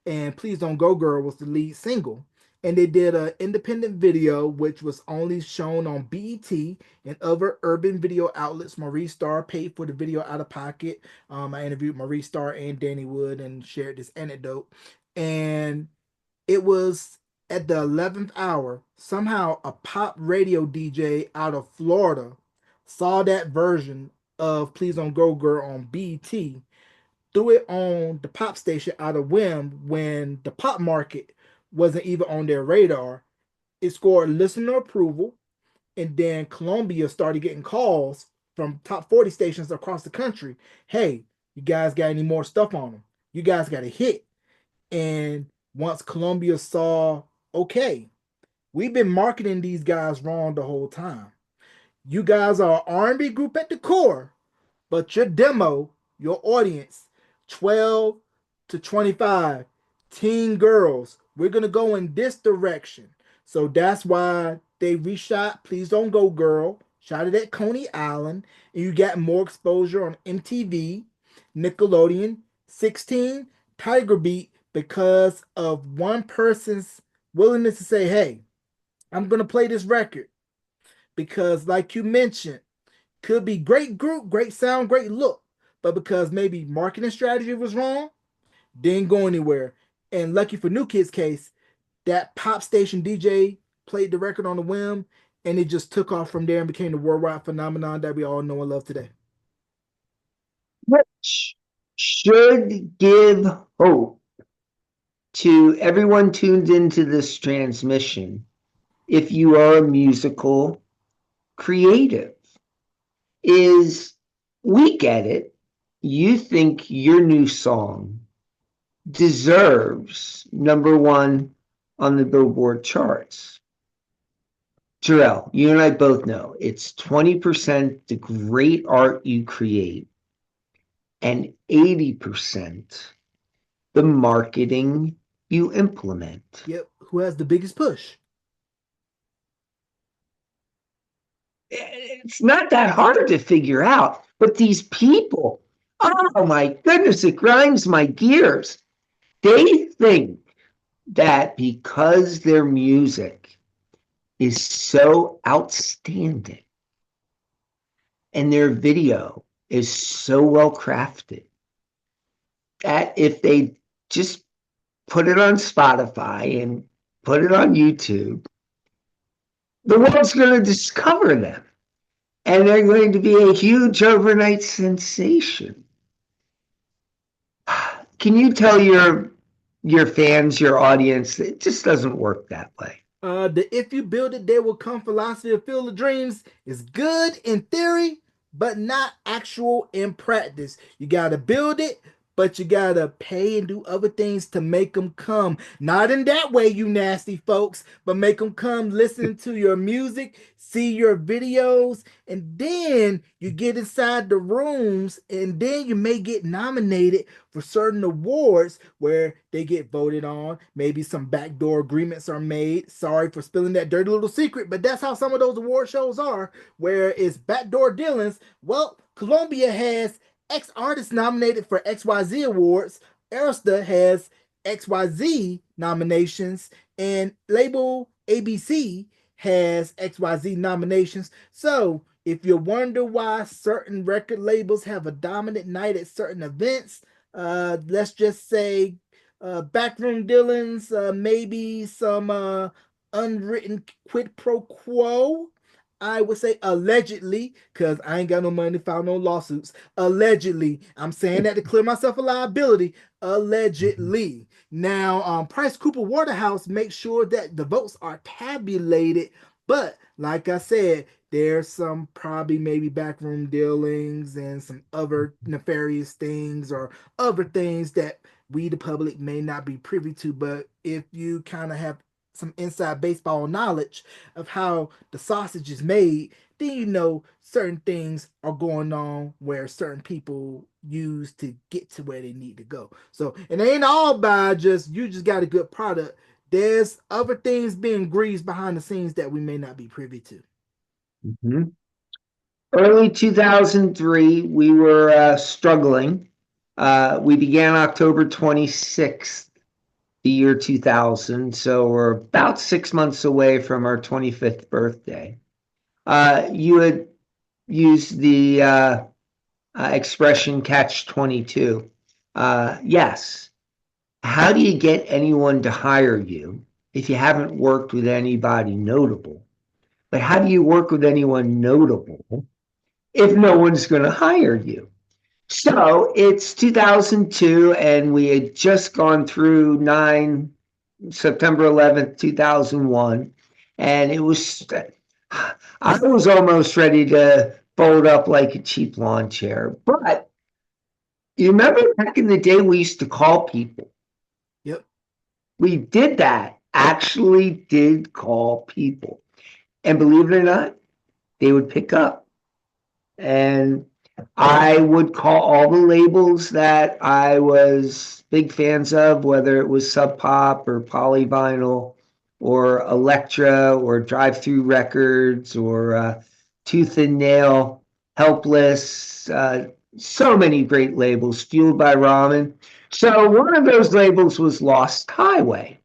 And Please Don't Go Girl was the lead single. And they did an independent video, which was only shown on BET and other urban video outlets. Maurice Starr paid for the video out of pocket. I interviewed Maurice Starr and Danny Wood and shared this anecdote. And it was at the 11th hour. Somehow, a pop radio DJ out of Florida saw that version of Please Don't Go Girl on BT, threw it on the pop station out of whim when the pop market wasn't even on their radar. It scored listener approval, and then Columbia started getting calls from top 40 stations across the country. Hey, you guys got any more stuff on them? You guys got a hit. And once Columbia saw, okay, we've been marketing these guys wrong the whole time. You guys are an R&B group at the core, but your demo, your audience, 12 to 25, teen girls, we're going to go in this direction. So that's why they reshot Please Don't Go Girl, shot it at Coney Island, and you got more exposure on MTV, Nickelodeon, 16, Tiger Beat because of one person's willingness to say, hey, I'm going to play this record. Because, like you mentioned, could be great group, great sound, great look, but because maybe marketing strategy was wrong, didn't go anywhere. And lucky for New Kids' case, that pop station DJ played the record on the whim, and it just took off from there and became the worldwide phenomenon that we all know and love today. Which should give hope to everyone tuned into this transmission if you are a musical creative is we get it. You think your new song deserves number one on the Billboard charts. Jarrell, you and I both know it's 20% the great art you create and 80% the marketing you implement. Yep, who has the biggest push? It's not that hard to figure out, but these people, oh my goodness, it grinds my gears. They think that because their music is so outstanding and their video is so well crafted that if they just put it on Spotify and put it on YouTube, the world's going to discover them and they're going to be a huge overnight sensation. Can you tell your fans, your audience, it just doesn't work that way? The if you build it, they will come philosophy of Field of Dreams is good in theory, but not actual in practice. You gotta build it, but you gotta pay and do other things to make them come. Not in that way, you nasty folks, but make them come listen to your music, see your videos, and then you get inside the rooms, and then you may get nominated for certain awards where they get voted on. Maybe some backdoor agreements are made. Sorry for spilling that dirty little secret, but that's how some of those award shows are, where it's backdoor dealings. Well, Columbia has X artists nominated for XYZ awards. Arista has XYZ nominations, and label ABC has XYZ nominations. So if you wonder why certain record labels have a dominant night at certain events, let's just say backroom dealings, maybe some unwritten quid pro quo. I would say allegedly, because I ain't got no money to file no lawsuits. Allegedly, I'm saying that to clear myself of liability. Allegedly. Now, Price Cooper Waterhouse makes sure that the votes are tabulated, but like I said, there's some probably maybe backroom dealings and some other nefarious things or other things that we, the public, may not be privy to. But if you kind of have some inside baseball knowledge of how the sausage is made, then you know certain things are going on where certain people use to get to where they need to go. So it ain't all by just you just got a good product. There's other things being greased behind the scenes that we may not be privy to. Mhm. Early 2003, we were struggling. We began October 26th, the year 2000. So we're about 6 months away from our 25th birthday. You had used the expression catch 22. Yes. How do you get anyone to hire you if you haven't worked with anybody notable? But how do you work with anyone notable if no one's going to hire you? So it's 2002, and we had just gone through September 11th, 2001. And I was almost ready to fold up like a cheap lawn chair. But you remember back in the day, we used to call people. Yep. We did that, actually did call people. And believe it or not, they would pick up. And I would call all the labels that I was big fans of, whether it was Sub Pop or Polyvinyl or Elektra or Drive Through Records or Tooth and Nail, Helpless, so many great labels, Fueled by Ramen. So one of those labels was Lost Highway.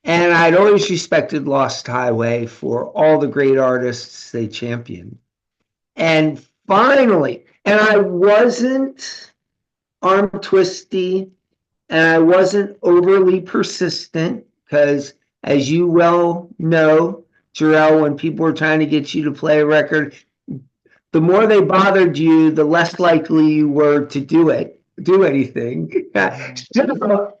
And I'd always respected Lost Highway for all the great artists they championed. And finally, and I wasn't arm twisty and I wasn't overly persistent because, as you well know, Jarrell, when people were trying to get you to play a record, the more they bothered you, the less likely you were to do anything. So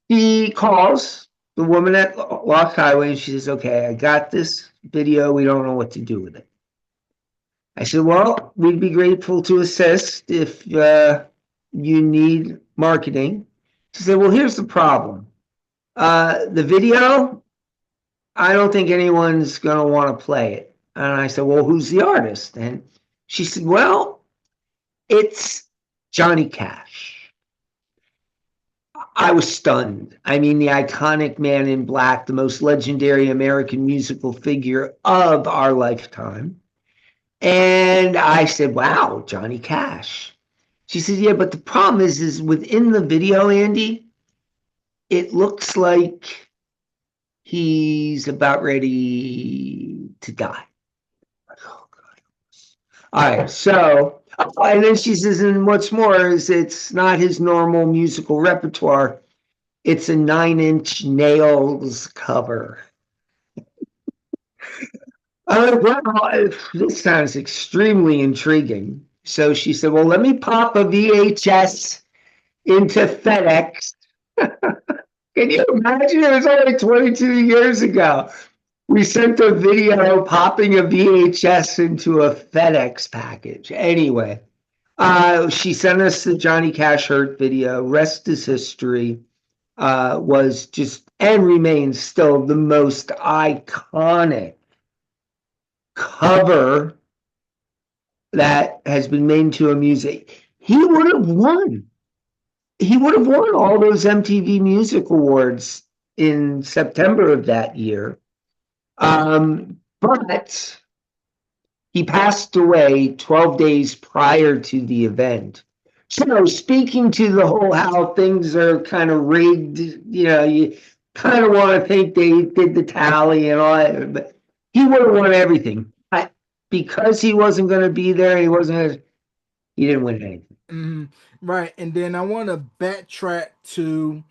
she calls the woman at Lost Highway and she says, "Okay, I got this video. We don't know what to do with it." I said, "Well, we'd be grateful to assist if you need marketing." She said, "Well, here's the problem. The video, I don't think anyone's going to want to play it." And I said, "Well, who's the artist?" And she said, "Well, it's Johnny Cash." I was stunned. I mean, the iconic Man in Black, the most legendary American musical figure of our lifetime. And I said, "Wow, Johnny Cash." She said, "Yeah, but the problem is within the video, Andy, it looks like he's about ready to die." Oh, God. All right, so, and then she says, "And what's more is it's not his normal musical repertoire. It's a Nine Inch Nails cover." Well, this sounds extremely intriguing. So she said, well, let me pop a VHS into FedEx. Can you imagine? It was only 22 years ago. We sent a video popping a VHS into a FedEx package. Anyway, she sent us the Johnny Cash Hurt video. Rest is history. Was just and remains still the most iconic cover that has been made into a music. He would have won. He would have won all those MTV Music Awards in September of that year. But he passed away 12 days prior to the event. So, speaking to the whole how things are kind of rigged, you kind of want to think they did the tally and all that, but he would have won everything. But because he wasn't going to be there, he didn't win anything. Mhm. Right. And then I want to backtrack to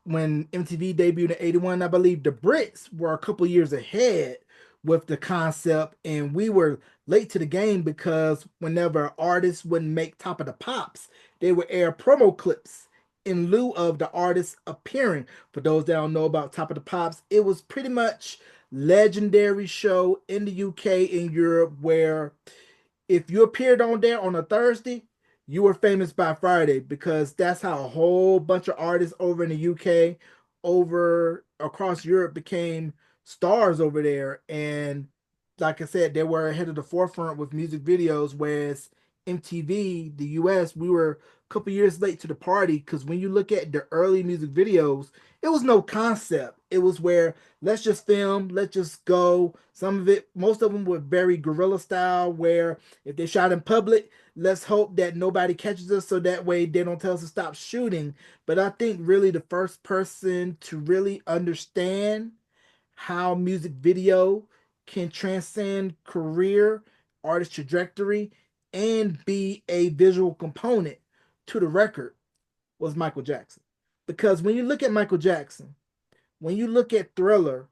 when MTV debuted in 81. I believe the Brits were a couple years ahead with the concept, and we were late to the game because whenever artists wouldn't make Top of the Pops, they would air promo clips in lieu of the artist appearing. For those that don't know about Top of the Pops, it was pretty much legendary show in the UK and Europe where if you appeared on there on a Thursday, you were famous by Friday because that's how a whole bunch of artists over in the UK, over across Europe became stars over there. And like I said, they were ahead of the forefront with music videos, whereas MTV, the US, we were a couple years late to the party because when you look at the early music videos, it was no concept. It was where let's just film, let's just go. Some of it, most of them were very guerrilla style, where if they shot in public, let's hope that nobody catches us so that way they don't tell us to stop shooting. But I think really the first person to really understand how music video can transcend career, artist trajectory, and be a visual component to the record was Michael Jackson. Because when you look at Michael Jackson, when you look at Thriller,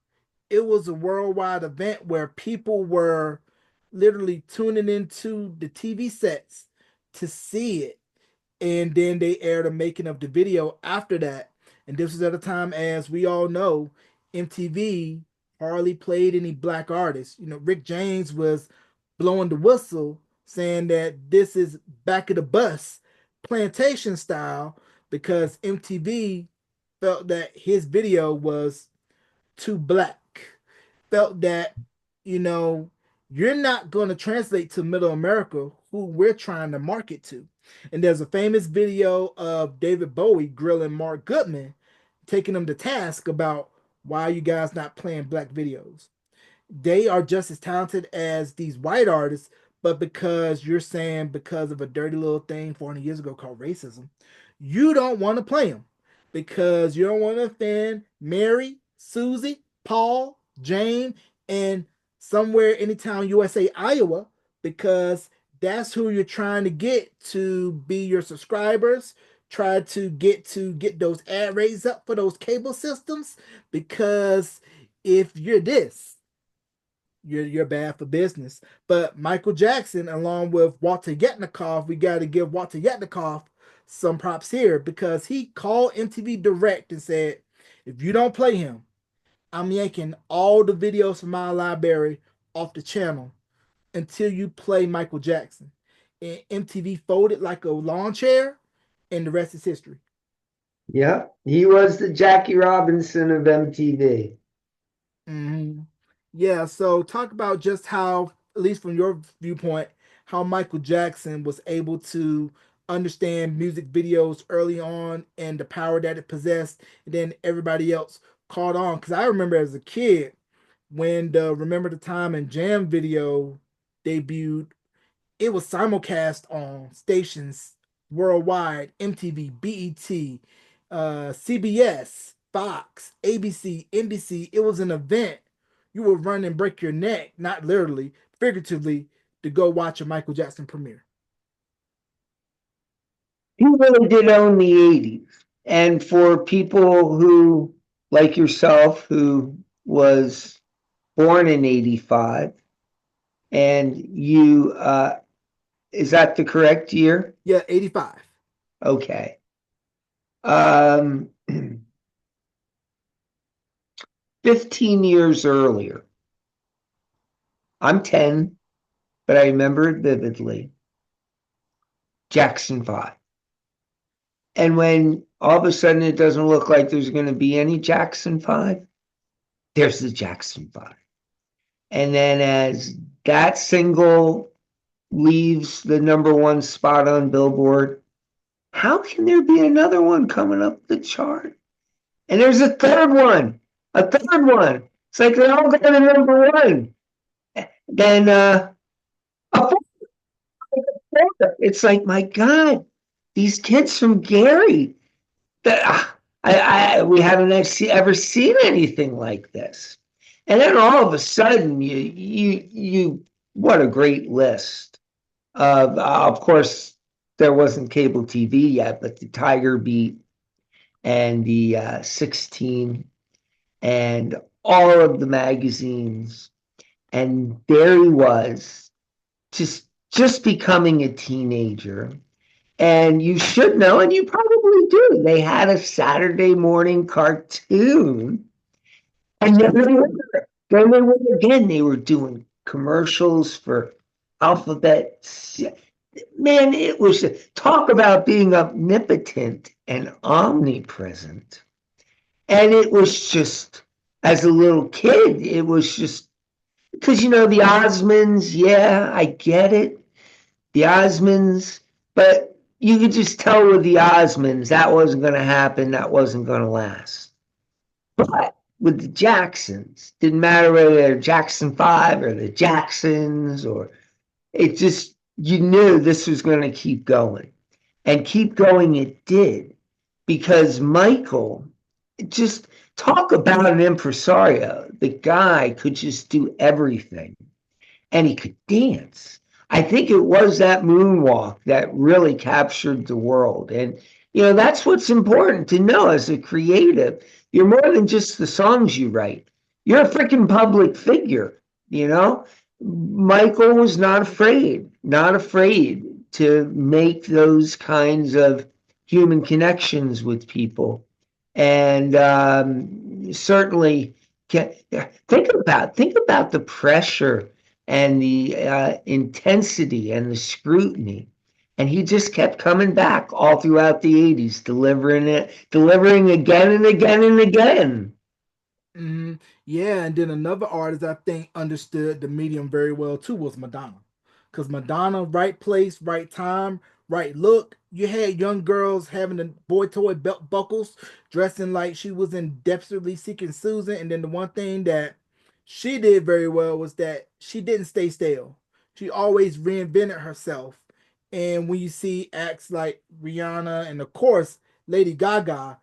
it was a worldwide event where people were literally tuning into the TV sets to see it. And then they aired a making of the video after that. And this was at a time, as we all know, MTV hardly played any black artists. You know, Rick James was blowing the whistle saying that this is back of the bus plantation style because MTV felt that his video was too black, felt that, you know, you're not going to translate to middle America who we're trying to market to. And there's a famous video of David Bowie grilling Mark Goodman, taking him to task about why are you guys not playing black videos. They are just as talented as these white artists, but because you're saying because of a dirty little thing 400 years ago called racism, you don't want to play them because you don't want to offend Mary, Susie, Paul, Jane, and somewhere in the town USA, Iowa, because that's who you're trying to get to be your subscribers. Try to get those ad rates up for those cable systems because if you're this, you're bad for business. But Michael Jackson, along with Walter Yetnikoff, we got to give Walter Yetnikoff some props here because he called MTV Direct and said, if you don't play him, I'm yanking all the videos from my library off the channel until you play Michael Jackson. And MTV folded like a lawn chair, and the rest is history. Yeah, he was the Jackie Robinson of MTV. Mm-hmm. Yeah, so talk about just how, at least from your viewpoint, how Michael Jackson was able to understand music videos early on and the power that it possessed, and then everybody else caught on. Because I remember as a kid when the Remember the Time and Jam video debuted, it was simulcast on stations worldwide: MTV, BET, CBS, Fox, ABC, NBC. It was an event. You would run and break your neck, not literally, figuratively, to go watch a Michael Jackson premiere. He really did own the 80s. And for people who, like yourself, who was born in 85, and you, is that the correct year? Yeah, 85. Okay. Um, 15 years earlier, I'm 10, but I remember it vividly. Jackson 5. And when all of a sudden it doesn't look like there's going to be any Jackson 5, there's the Jackson 5. And then as that single leaves the number one spot on Billboard, how can there be another one coming up the chart? And there's a third one. It's like they're all going to number one. Then a it's like, my God, these kids from Gary, we haven't ever seen anything like this. And then all of a sudden, what a great list of course, there wasn't cable TV yet, but the Tiger Beat and the 16 and all of the magazines. And there he was, just becoming a teenager. And you should know, and you probably do, they had a Saturday morning cartoon. And then they were again, they were doing commercials for Alphabet. Man, it was talk about being omnipotent and omnipresent. And it was just, as a little kid, it was just because, the Osmonds, yeah, I get it. The Osmonds, but you could just tell with the Osmonds that wasn't going to happen, that wasn't going to last. But with the Jacksons, didn't matter whether they're Jackson 5 or the Jacksons, or it just, you knew this was going to keep going. And keep going it did, because Michael, just talk about an impresario. The guy could just do everything, and he could dance. I think it was that moonwalk that really captured the world. And, that's what's important to know as a creative. You're more than just the songs you write. You're a freaking public figure, you know? Michael was not afraid to make those kinds of human connections with people. And certainly, think about the pressure and the intensity and the scrutiny. And he just kept coming back all throughout the 80s, delivering again and again and again. Hmm. Yeah, and then another artist I think understood the medium very well too was Madonna. Because Madonna, right place, right time, right look. You had young girls having the boy toy belt buckles, dressing like she was in Desperately Seeking Susan. And then the one thing that she did very well was that she didn't stay stale. She always reinvented herself. And when you see acts like Rihanna and of course Lady Gaga,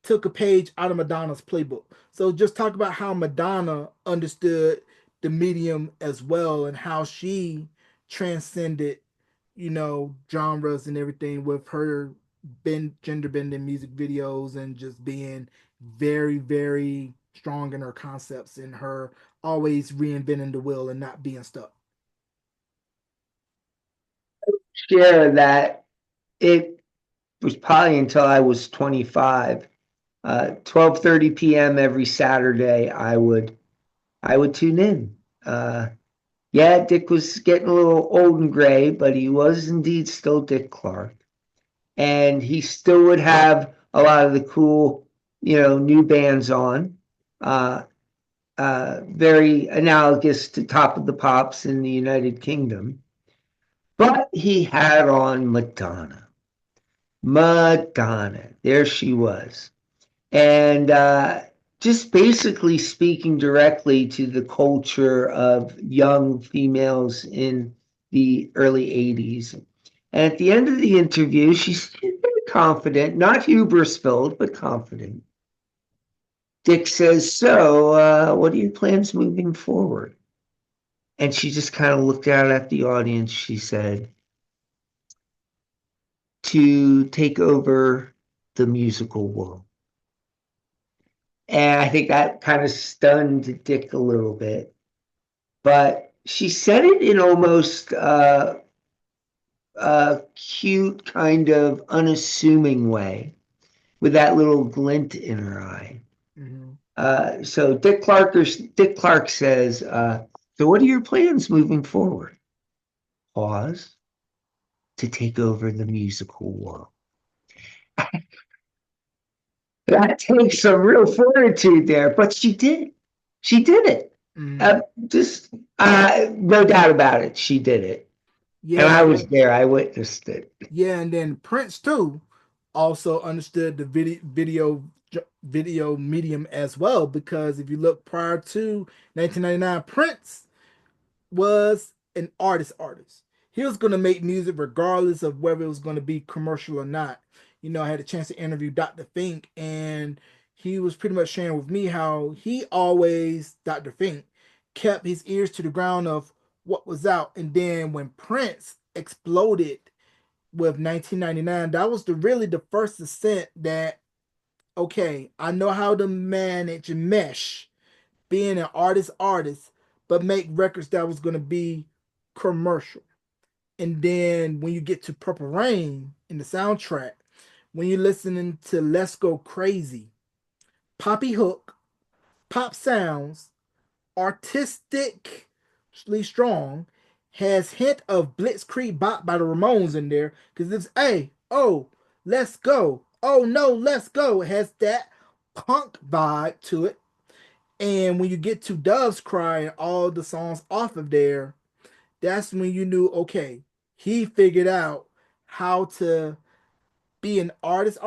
took a page out of Madonna's playbook. So just talk about how Madonna understood the medium as well and how she transcended, genres and everything with her gender bending music videos and just being very, very strong in her concepts and her always reinventing the wheel and not being stuck. Share that it was probably until I was 25, 12:30 p.m. every Saturday, I would tune in. Yeah, Dick was getting a little old and gray, but he was indeed still Dick Clark. And he still would have a lot of the cool, new bands on. Uh, very analogous to Top of the Pops in the United Kingdom. But he had on Madonna. Madonna. There she was. And just basically speaking directly to the culture of young females in the early 80s. And at the end of the interview, she's very confident, not hubris filled, but confident. Dick says, "So, what are your plans moving forward?" And she just kind of looked out at the audience. She said, "To take over the musical world." And I think that kind of stunned Dick a little bit. But she said it in almost a cute, kind of unassuming way with that little glint in her eye. Mhm. So Dick Clark says, so what are your plans moving forward? Pause to take over the musical world. That takes some real fortitude there, but she did. She did it. Mhm. Uh, just no doubt about it. She did it, and Yeah, I and was then there. I witnessed it. yeah, and then Prince too also understood the video medium as well, because if you look prior to 1999, Prince was an artist. He was going to make music regardless of whether it was going to be commercial or not. You know, I had a chance to interview Dr. Fink, and he was pretty much sharing with me how he always, Dr. Fink, kept his ears to the ground of what was out. And then when Prince exploded with 1999, that was really the first ascent that, okay, I know how to manage and mesh being an artist, but make records that was gonna be commercial. And then when you get to Purple Rain in the soundtrack, when you're listening to Let's Go Crazy, poppy hook, pop sounds, artistically strong, has hint of Blitzkrieg Bop by the Ramones in there, because it's hey, oh, let's go. Oh no, let's go. It has that punk vibe to it. And when you get to Dove's Cry and all the songs off of there, that's when you knew, okay, he figured out how to be an artist,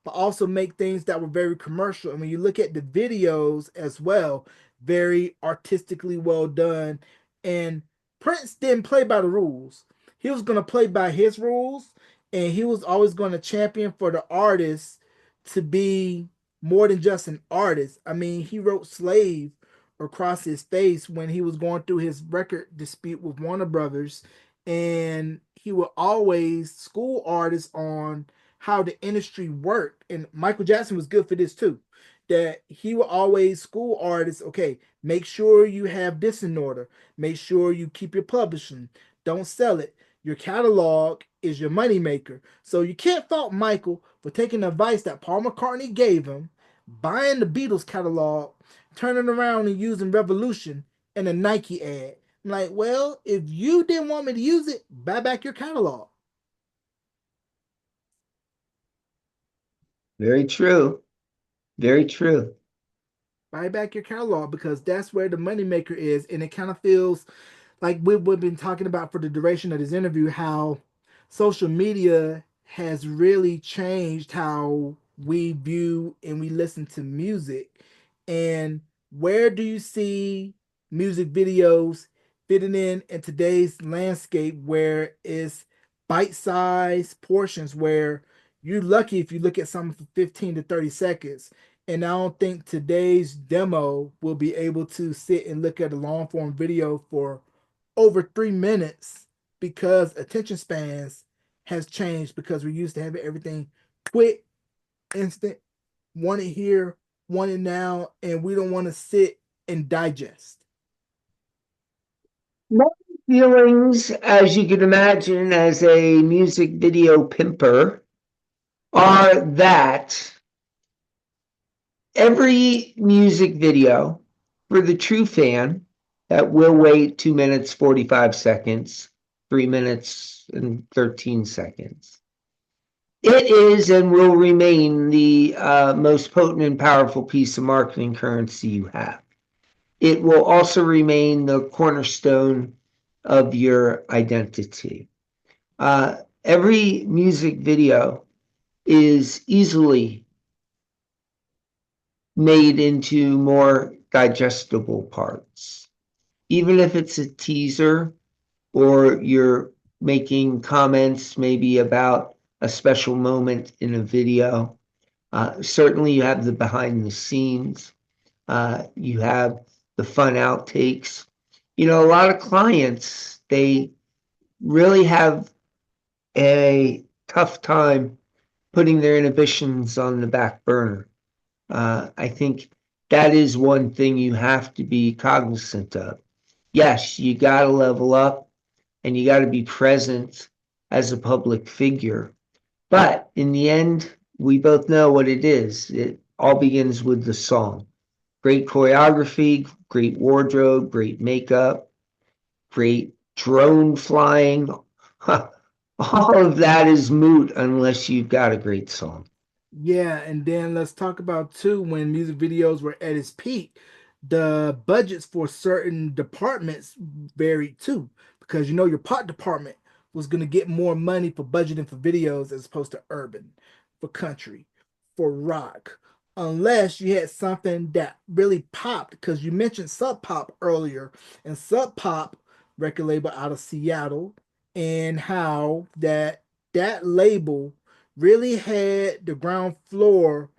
but also make things that were very commercial. And when you look at the videos as well, very artistically well done. And Prince didn't play by the rules. He was gonna play by his rules, and he was always gonna champion for the artist to be more than just an artist. I mean, he wrote Slave across his face when he was going through his record dispute with Warner Brothers, and he would always school artists on how the industry worked. And Michael Jackson was good for this too. That he will always school artists, okay, make sure you have this in order. Make sure you keep your publishing. Don't sell it. Your catalog is your moneymaker. So you can't fault Michael for taking the advice that Paul McCartney gave him, buying the Beatles catalog, turning around and using Revolution in a Nike ad. I'm like, well, if you didn't want me to use it, buy back your catalog. Very true. Very true. Buy back your catalog, because that's where the moneymaker is. And it kind of feels like we've been talking about for the duration of this interview, how social media has really changed how we view and we listen to music. And where do you see music videos fitting in today's landscape, where it's bite-sized portions, where you're lucky if you look at something for 15 to 30 seconds. And I don't think today's demo will be able to sit and look at a long form video for over 3 minutes, because attention spans has changed, because we used to have everything quick, instant, want it here, want it now, and we don't want to sit and digest. My feelings, as you can imagine, as a music video pimper, are that every music video for the true fan that will wait 2 minutes, 45 seconds, 3 minutes, and 13 seconds. It is and will remain the most potent and powerful piece of marketing currency you have. It will also remain the cornerstone of your identity. Every music video is easily made into more digestible parts. Even if it's a teaser or you're making comments maybe about a special moment in a video, certainly you have the behind the scenes, you have the fun outtakes. You know, a lot of clients, they really have a tough time putting their inhibitions on the back burner. I think that is one thing you have to be cognizant of. Yes, you got to level up and you got to be present as a public figure. But in the end, we both know what it is. It all begins with the song. Great choreography, great wardrobe, great makeup, great drone flying. All of that is moot unless you've got a great song. Yeah, and then let's talk about too when music videos were at its peak, the budgets for certain departments varied too, because your pop department was going to get more money for budgeting for videos as opposed to urban, for country, for rock, unless you had something that really popped. Because you mentioned Sub Pop earlier, and Sub Pop record label out of Seattle, and how that label really had the ground floor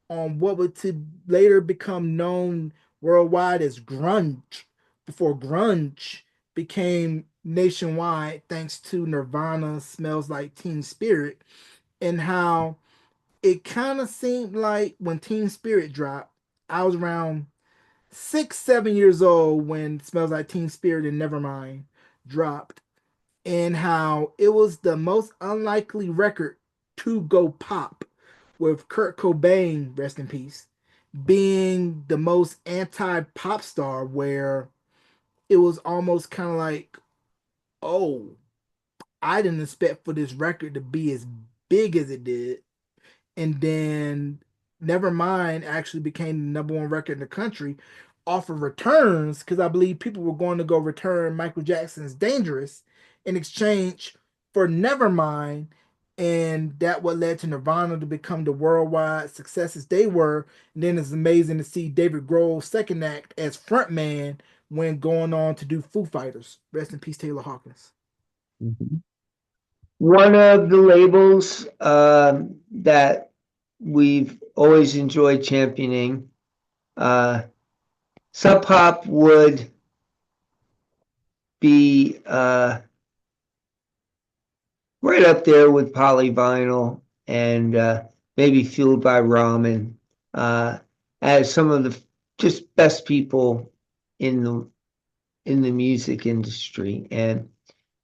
on what would to later become known worldwide as grunge before grunge became nationwide thanks to Nirvana Smells Like Teen Spirit, and how it kind of seemed like when Teen Spirit dropped, I was around 6, 7 years old when Smells Like Teen Spirit and Nevermind dropped, and how it was the most unlikely record to go pop, with Kurt Cobain, rest in peace, being the most anti pop star, where it was almost kind of like, oh, I didn't expect for this record to be as big as it did. And then Nevermind actually became the number one record in the country off of returns, because I believe people were going to go return Michael Jackson's Dangerous in exchange for Nevermind. And that what led to Nirvana to become the worldwide successes they were. And then it's amazing to see David Grohl's second act as frontman when going on to do Foo Fighters. Rest in peace, Taylor Hawkins. Mhm. One of the labels that we've always enjoyed championing, uh, Sub Pop would be right up there with Polyvinyl and maybe Fueled by Ramen uh, as some of the just best people in the music industry. And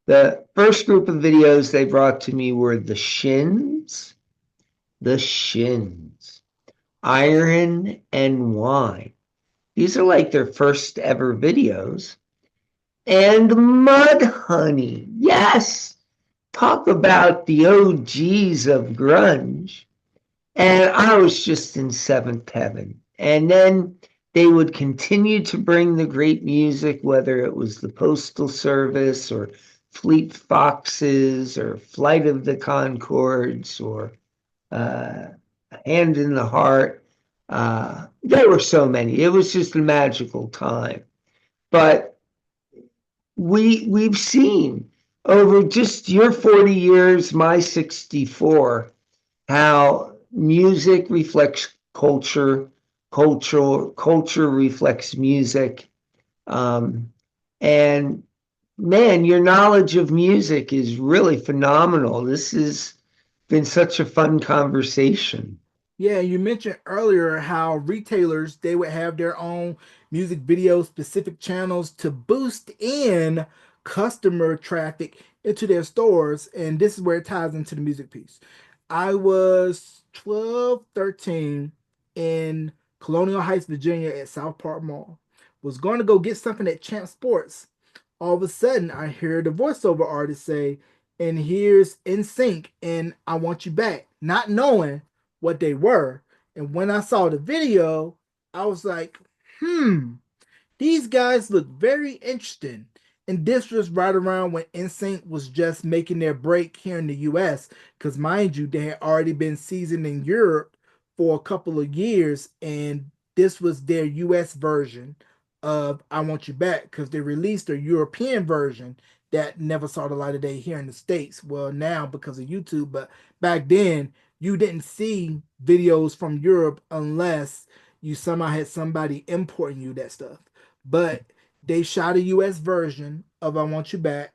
the first group of videos they brought to me were the Shins, Iron and Wine. These are like their first ever videos. And Mud Honey. Yes. Talk about the OGs of grunge. And I was just in seventh heaven. And then they would continue to bring the great music, whether it was the Postal Service or Fleet Foxes or Flight of the Concords or uh, Hand in the Heart. There were so many. It was just a magical time. But we've seen over just your 40 years, my 64, how music reflects culture, culture reflects music. Um, and man, your knowledge of music is really phenomenal. This has been such a fun conversation. Yeah, you mentioned earlier how retailers they would have their own music video specific channels to boost in customer traffic into their stores, and this is where it ties into the music piece. I was 12, 13 in Colonial Heights, Virginia at South Park Mall. Was going to go get something at Champ Sports. All of a sudden, I hear the voiceover artist say, "And here's In Sync and I Want You Back," not knowing what they were. And when I saw the video, I was like, these guys look very interesting. And this was right around when NSYNC was just making their break here in the US. Because mind you, they had already been seasoned in Europe for a couple of years. And this was their US version of I Want You Back, because they released a European version that never saw the light of day here in the States. Well, now because of YouTube, but back then you didn't see videos from Europe unless you somehow had somebody importing you that stuff. But they shot a US version of I Want You Back.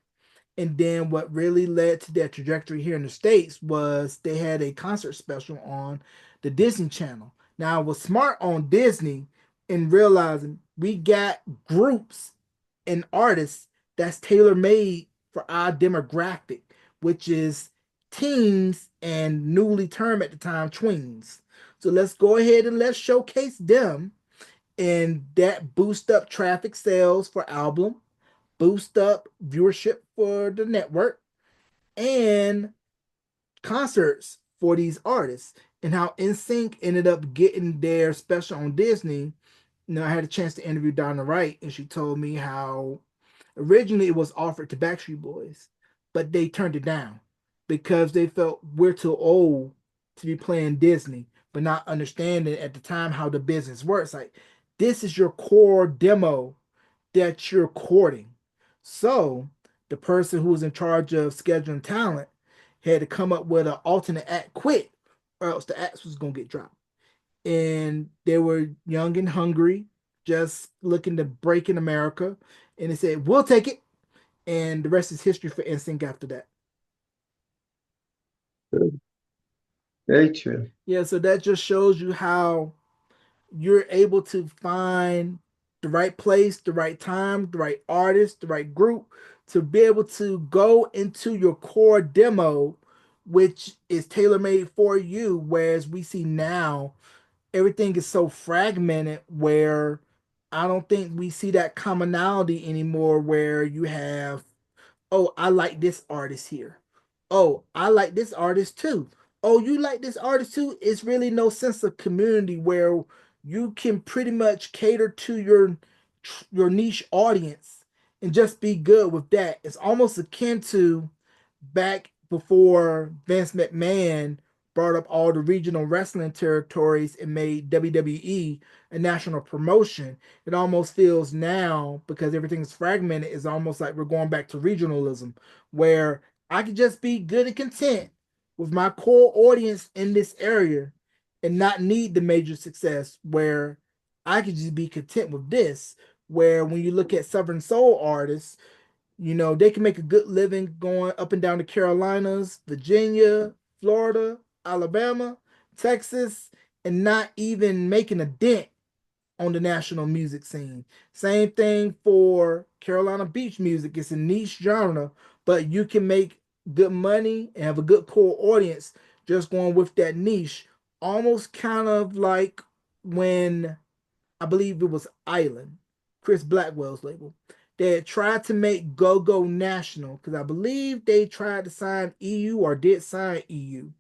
And then what really led to their trajectory here in the States was they had a concert special on the Disney Channel. Now, I was smart on Disney in realizing we got groups and artists that's tailor made for our demographic, which is teens and newly termed at the time tweens. So let's go ahead and let's showcase them, and that boost up traffic sales for album, boost up viewership for the network, and concerts for these artists. And how NSYNC ended up getting their special on Disney. I had a chance to interview Donna Wright, and she told me how originally it was offered to Backstreet Boys, but they turned it down because they felt we're too old to be playing Disney, but not understanding at the time how the business works. Like, this is your core demo that you're courting. So the person who was in charge of scheduling talent had to come up with an alternate act quick, or else the acts was gonna get dropped. And they were young and hungry, just looking to break in America. And they said, "We'll take it." And the rest is history for NSYNC after that. Very true. Yeah, so that just shows you how you're able to find the right place, the right time, the right artist, the right group to be able to go into your core demo, which is tailor made for you. Whereas we see now everything is so fragmented where I don't think we see that commonality anymore where you have, oh, I like this artist here. Oh, I like this artist too. Oh, you like this artist too. It's really no sense of community where you can pretty much cater to your niche audience and just be good with that. It's almost akin to back before Vince McMahon brought up all the regional wrestling territories and made WWE a national promotion. It almost feels now, because everything's fragmented, it's almost like we're going back to regionalism, where I could just be good and content with my core audience in this area and not need the major success, where I could just be content with this. Where when you look at Southern Soul artists, they can make a good living going up and down the Carolinas, Virginia, Florida, Alabama, Texas, and not even making a dent on the national music scene. Same thing for Carolina beach music. It's a niche genre, but you can make good money and have a good core audience just going with that niche. Almost kind of like when I believe it was Island, Chris Blackwell's label. They had tried to make Go Go national because I believe they tried to sign EU or did sign EU.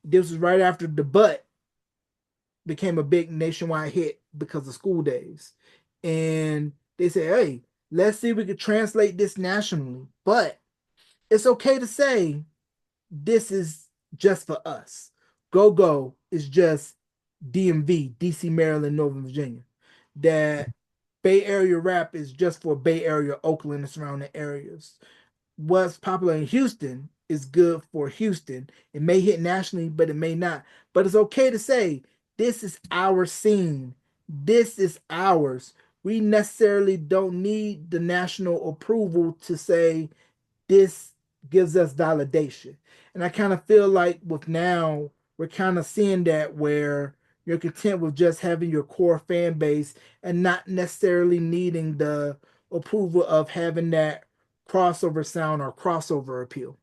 This was right after the Butt became a big nationwide hit because of School Days. And they said, hey, let's see if we could translate this nationally. But it's okay to say this is just for us. Go Go is just DMV, DC, Maryland, Northern Virginia. That Bay Area rap is just for Bay Area, Oakland, and surrounding areas. What's popular in Houston is good for Houston. It may hit nationally, but it may not. But it's okay to say this is our scene. This is ours. We necessarily don't need the national approval to say this gives us validation. And I kind of feel like with now, we're kind of seeing that where you're content with just having your core fan base and not necessarily needing the approval of having that crossover sound or crossover appeal.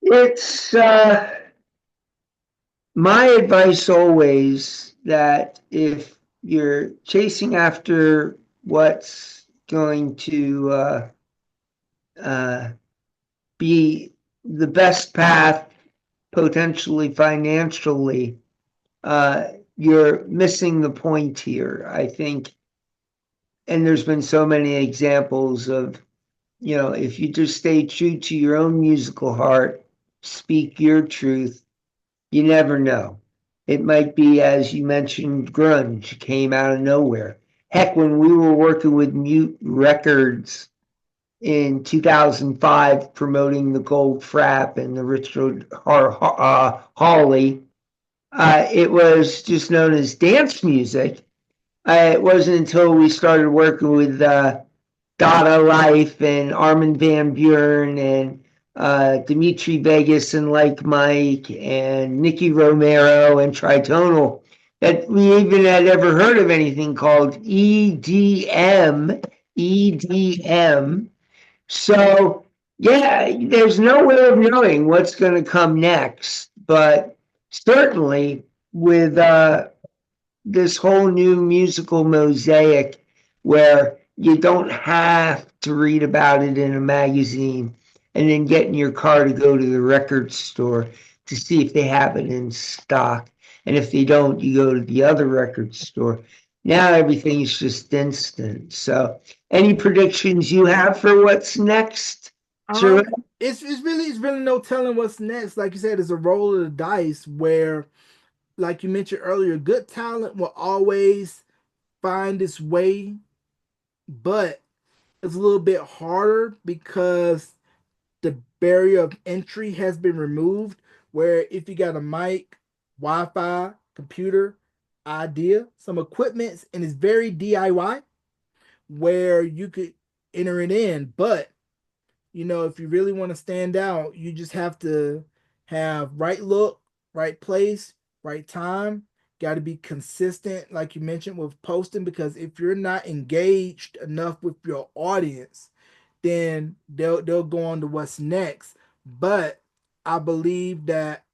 It's my advice always that if you're chasing after what's going to uh, be the best path potentially financially, you're missing the point here, I think. And there's been so many examples of, if you just stay true to your own musical heart, speak your truth, you never know. It might be, as you mentioned, grunge came out of nowhere. Heck, when we were working with Mute Records in 2005 promoting the Gold Frap and the Richard Hawley, it was just known as dance music. It wasn't until we started working with Dada Life and Armin van Buuren and Dimitri Vegas and Like Mike and Nicky Romero and Tritonal, that we even had ever heard of anything called EDM. EDM. So, yeah, there's no way of knowing what's going to come next, but certainly with this whole new musical mosaic where you don't have to read about it in a magazine and then get in your car to go to the record store to see if they have it in stock. And if they don't, you go to the other record store. Now everything's just instant. So, any predictions you have for what's next? Sure. Um, it's really no telling what's next. Like you said, it's a roll of the dice where, like you mentioned earlier, good talent will always find its way, but it's a little bit harder because the barrier of entry has been removed. Where if you got a mic, Wi-Fi, computer, idea, some equipment, and it's very DIY, where you could enter it in. But if you really want to stand out, you just have to have right look, right place, right time. Got to be consistent, like you mentioned, with posting, because if you're not engaged enough with your audience, then they'll go on to what's next. But I believe that,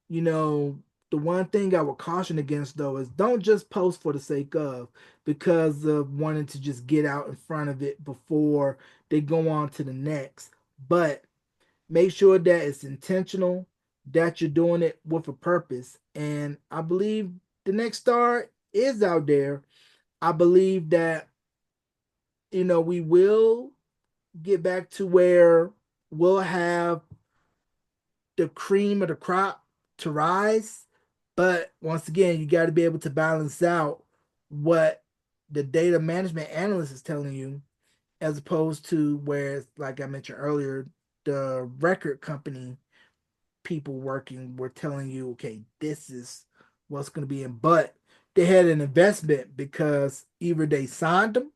you know, the one thing I would caution against though is don't just post for the sake of, because of wanting to just get out in front of it before they go on to the next. But make sure that it's intentional, that you're doing it with a purpose. And I believe the next star is out there. I believe that, we will get back to where we'll have the cream of the crop to rise. But once again, you got to be able to balance out what the data management analyst is telling you, as opposed to where, like I mentioned earlier, the record company people working were telling you, okay, this is what's going to be in. But they had an investment because either they signed them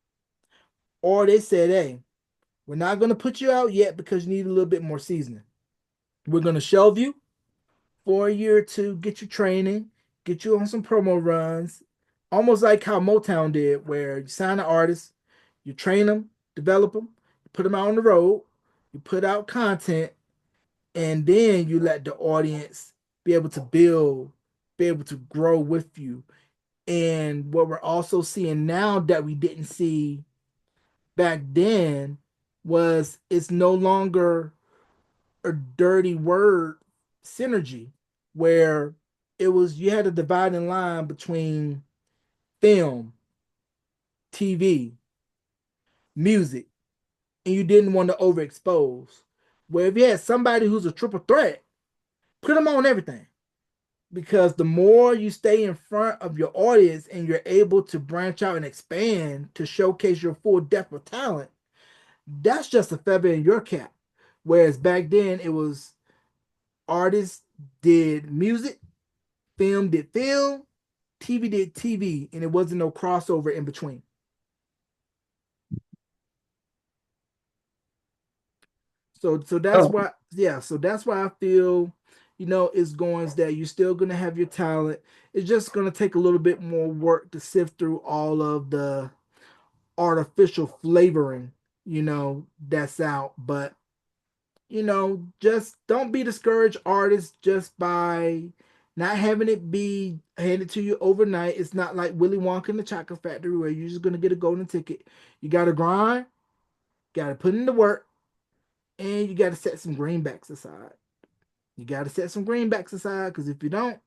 or they said, hey, we're not going to put you out yet because you need a little bit more seasoning. We're going to shelve you for a year or two, get you training, get you on some promo runs, almost like how Motown did, where you sign an artist, you train them, develop them, you put them out on the road, you put out content, and then you let the audience be able to build, be able to grow with you. And what we're also seeing now that we didn't see back then was it's no longer a dirty word synergy, where it was you had a dividing line between film, TV, music, and you didn't want to overexpose. Where if you had somebody who's a triple threat, put them on everything. Because the more you stay in front of your audience and you're able to branch out and expand to showcase your full depth of talent, that's just a feather in your cap. Whereas back then it was artists did music, film did film, TV did TV, and it wasn't no crossover in between. So that's Oh, why, yeah, so that's why I feel, it's going that you're still gonna have your talent. It's just gonna take a little bit more work to sift through all of the artificial flavoring, that's out. But just don't be discouraged, artists, just by not having it be handed to you overnight. It's not like Willy Wonka and the Chocolate Factory where you're just gonna get a golden ticket. You gotta grind, gotta put in the work, and you gotta set some greenbacks aside. You gotta set some greenbacks aside, because if you don't,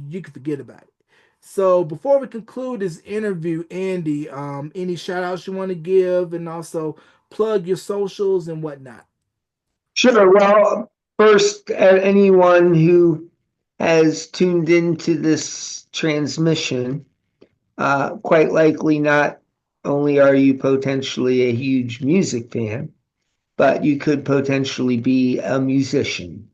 you can forget about it. So before we conclude this interview, Andy, any shout outs you want to give, and also plug your socials and whatnot? sure. Well, first, anyone who has tuned into this transmission, quite likely not only are you potentially a huge music fan, but you could potentially be a musician.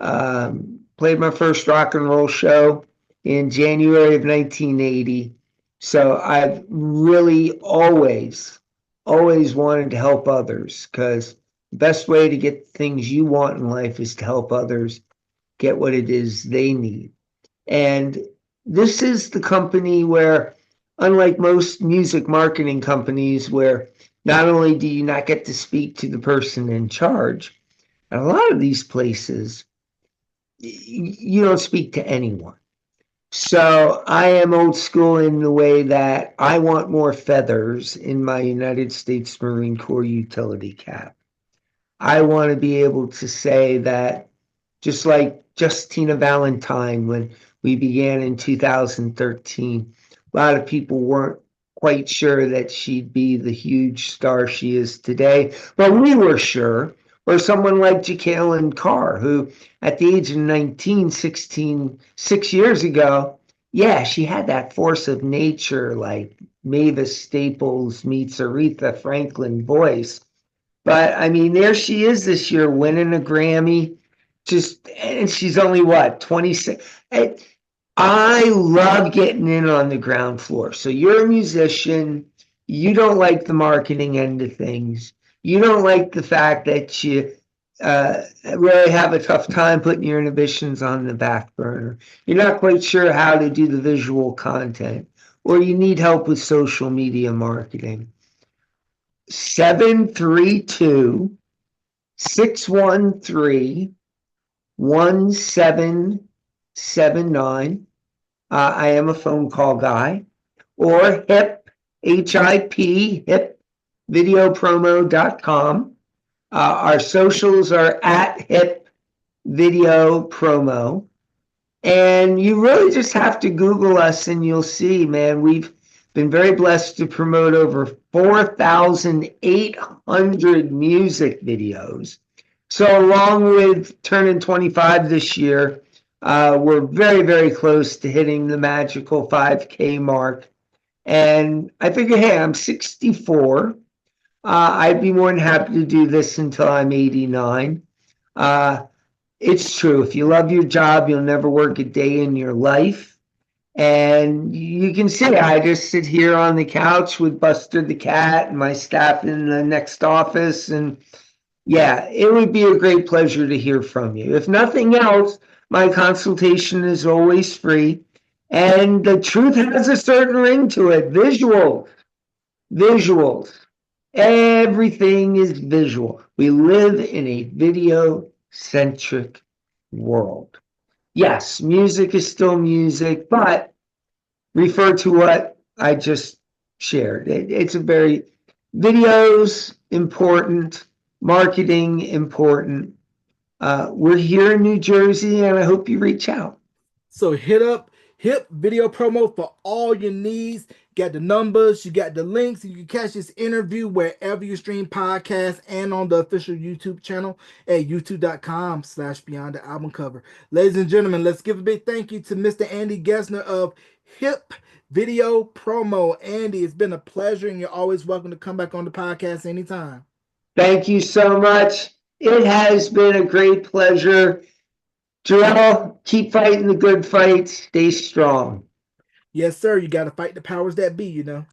Played my first rock and roll show in January of 1980. So I've really always wanted to help others because The best way to get things you want in life is to help others get what it is they need. And this is the company where, unlike most music marketing companies, where not only do you not get to speak to the person in charge, at a lot of these places, you don't speak to anyone. So I am old school in the way that I want more feathers in my United States Marine Corps utility cap. I want to be able to say that, just like Justina Valentine when we began in 2013, a lot of people weren't quite sure that she'd be the huge star she is today, but we were sure. Or someone like Jacqueline Carr, who at the age of 19, 16, 6 years ago, yeah, she had that force of nature like Mavis Staples meets Aretha Franklin voice. But I mean, there she is this year winning a Grammy. Just, and she's only what, 26? I love getting in on the ground floor. So you're a musician, you don't like the marketing end of things, you don't like the fact that you uh, really have a tough time putting your inhibitions on the back burner. You're not quite sure how to do the visual content, or you need help with social media marketing. 732-613-1779. I am a phone call guy. Or HIP, HIP, hipvideopromo.com. Our socials are at HIP Video Promo. And you really just have to Google us and you'll see, man, we've been very blessed to promote over 4,800 music videos. So, along with turning 25 this year, we're very, very close to hitting the magical 5K mark. And I figure, hey, I'm 64. I'd be more than happy to do this until I'm 89. It's true. If you love your job, you'll never work a day in your life. And you can see I just sit here on the couch with Buster the cat and my staff in the next office. And yeah, it would be a great pleasure to hear from you. If nothing else, my consultation is always free. And the truth has a certain ring to it. Visuals. Everything is visual. We live in a video centric world. Yes, music is still music, but refer to what I just shared. It's a very, videos important, marketing important. We're here in New Jersey, and I hope you reach out. So hit up Hip Video Promo for all your needs. Got the numbers, you got the links, you can catch this interview wherever you stream podcasts and on the official YouTube channel at youtube.com/beyond the album cover. Ladies and gentlemen, let's give a big thank you to Mr. Andy Gesner of Hip Video Promo. Andy, it's been a pleasure, and you're always welcome to come back on the podcast anytime. Thank you so much. It has been a great pleasure. Jarrell, keep fighting the good fight. Stay strong. Yes, sir. You got to fight the powers that be,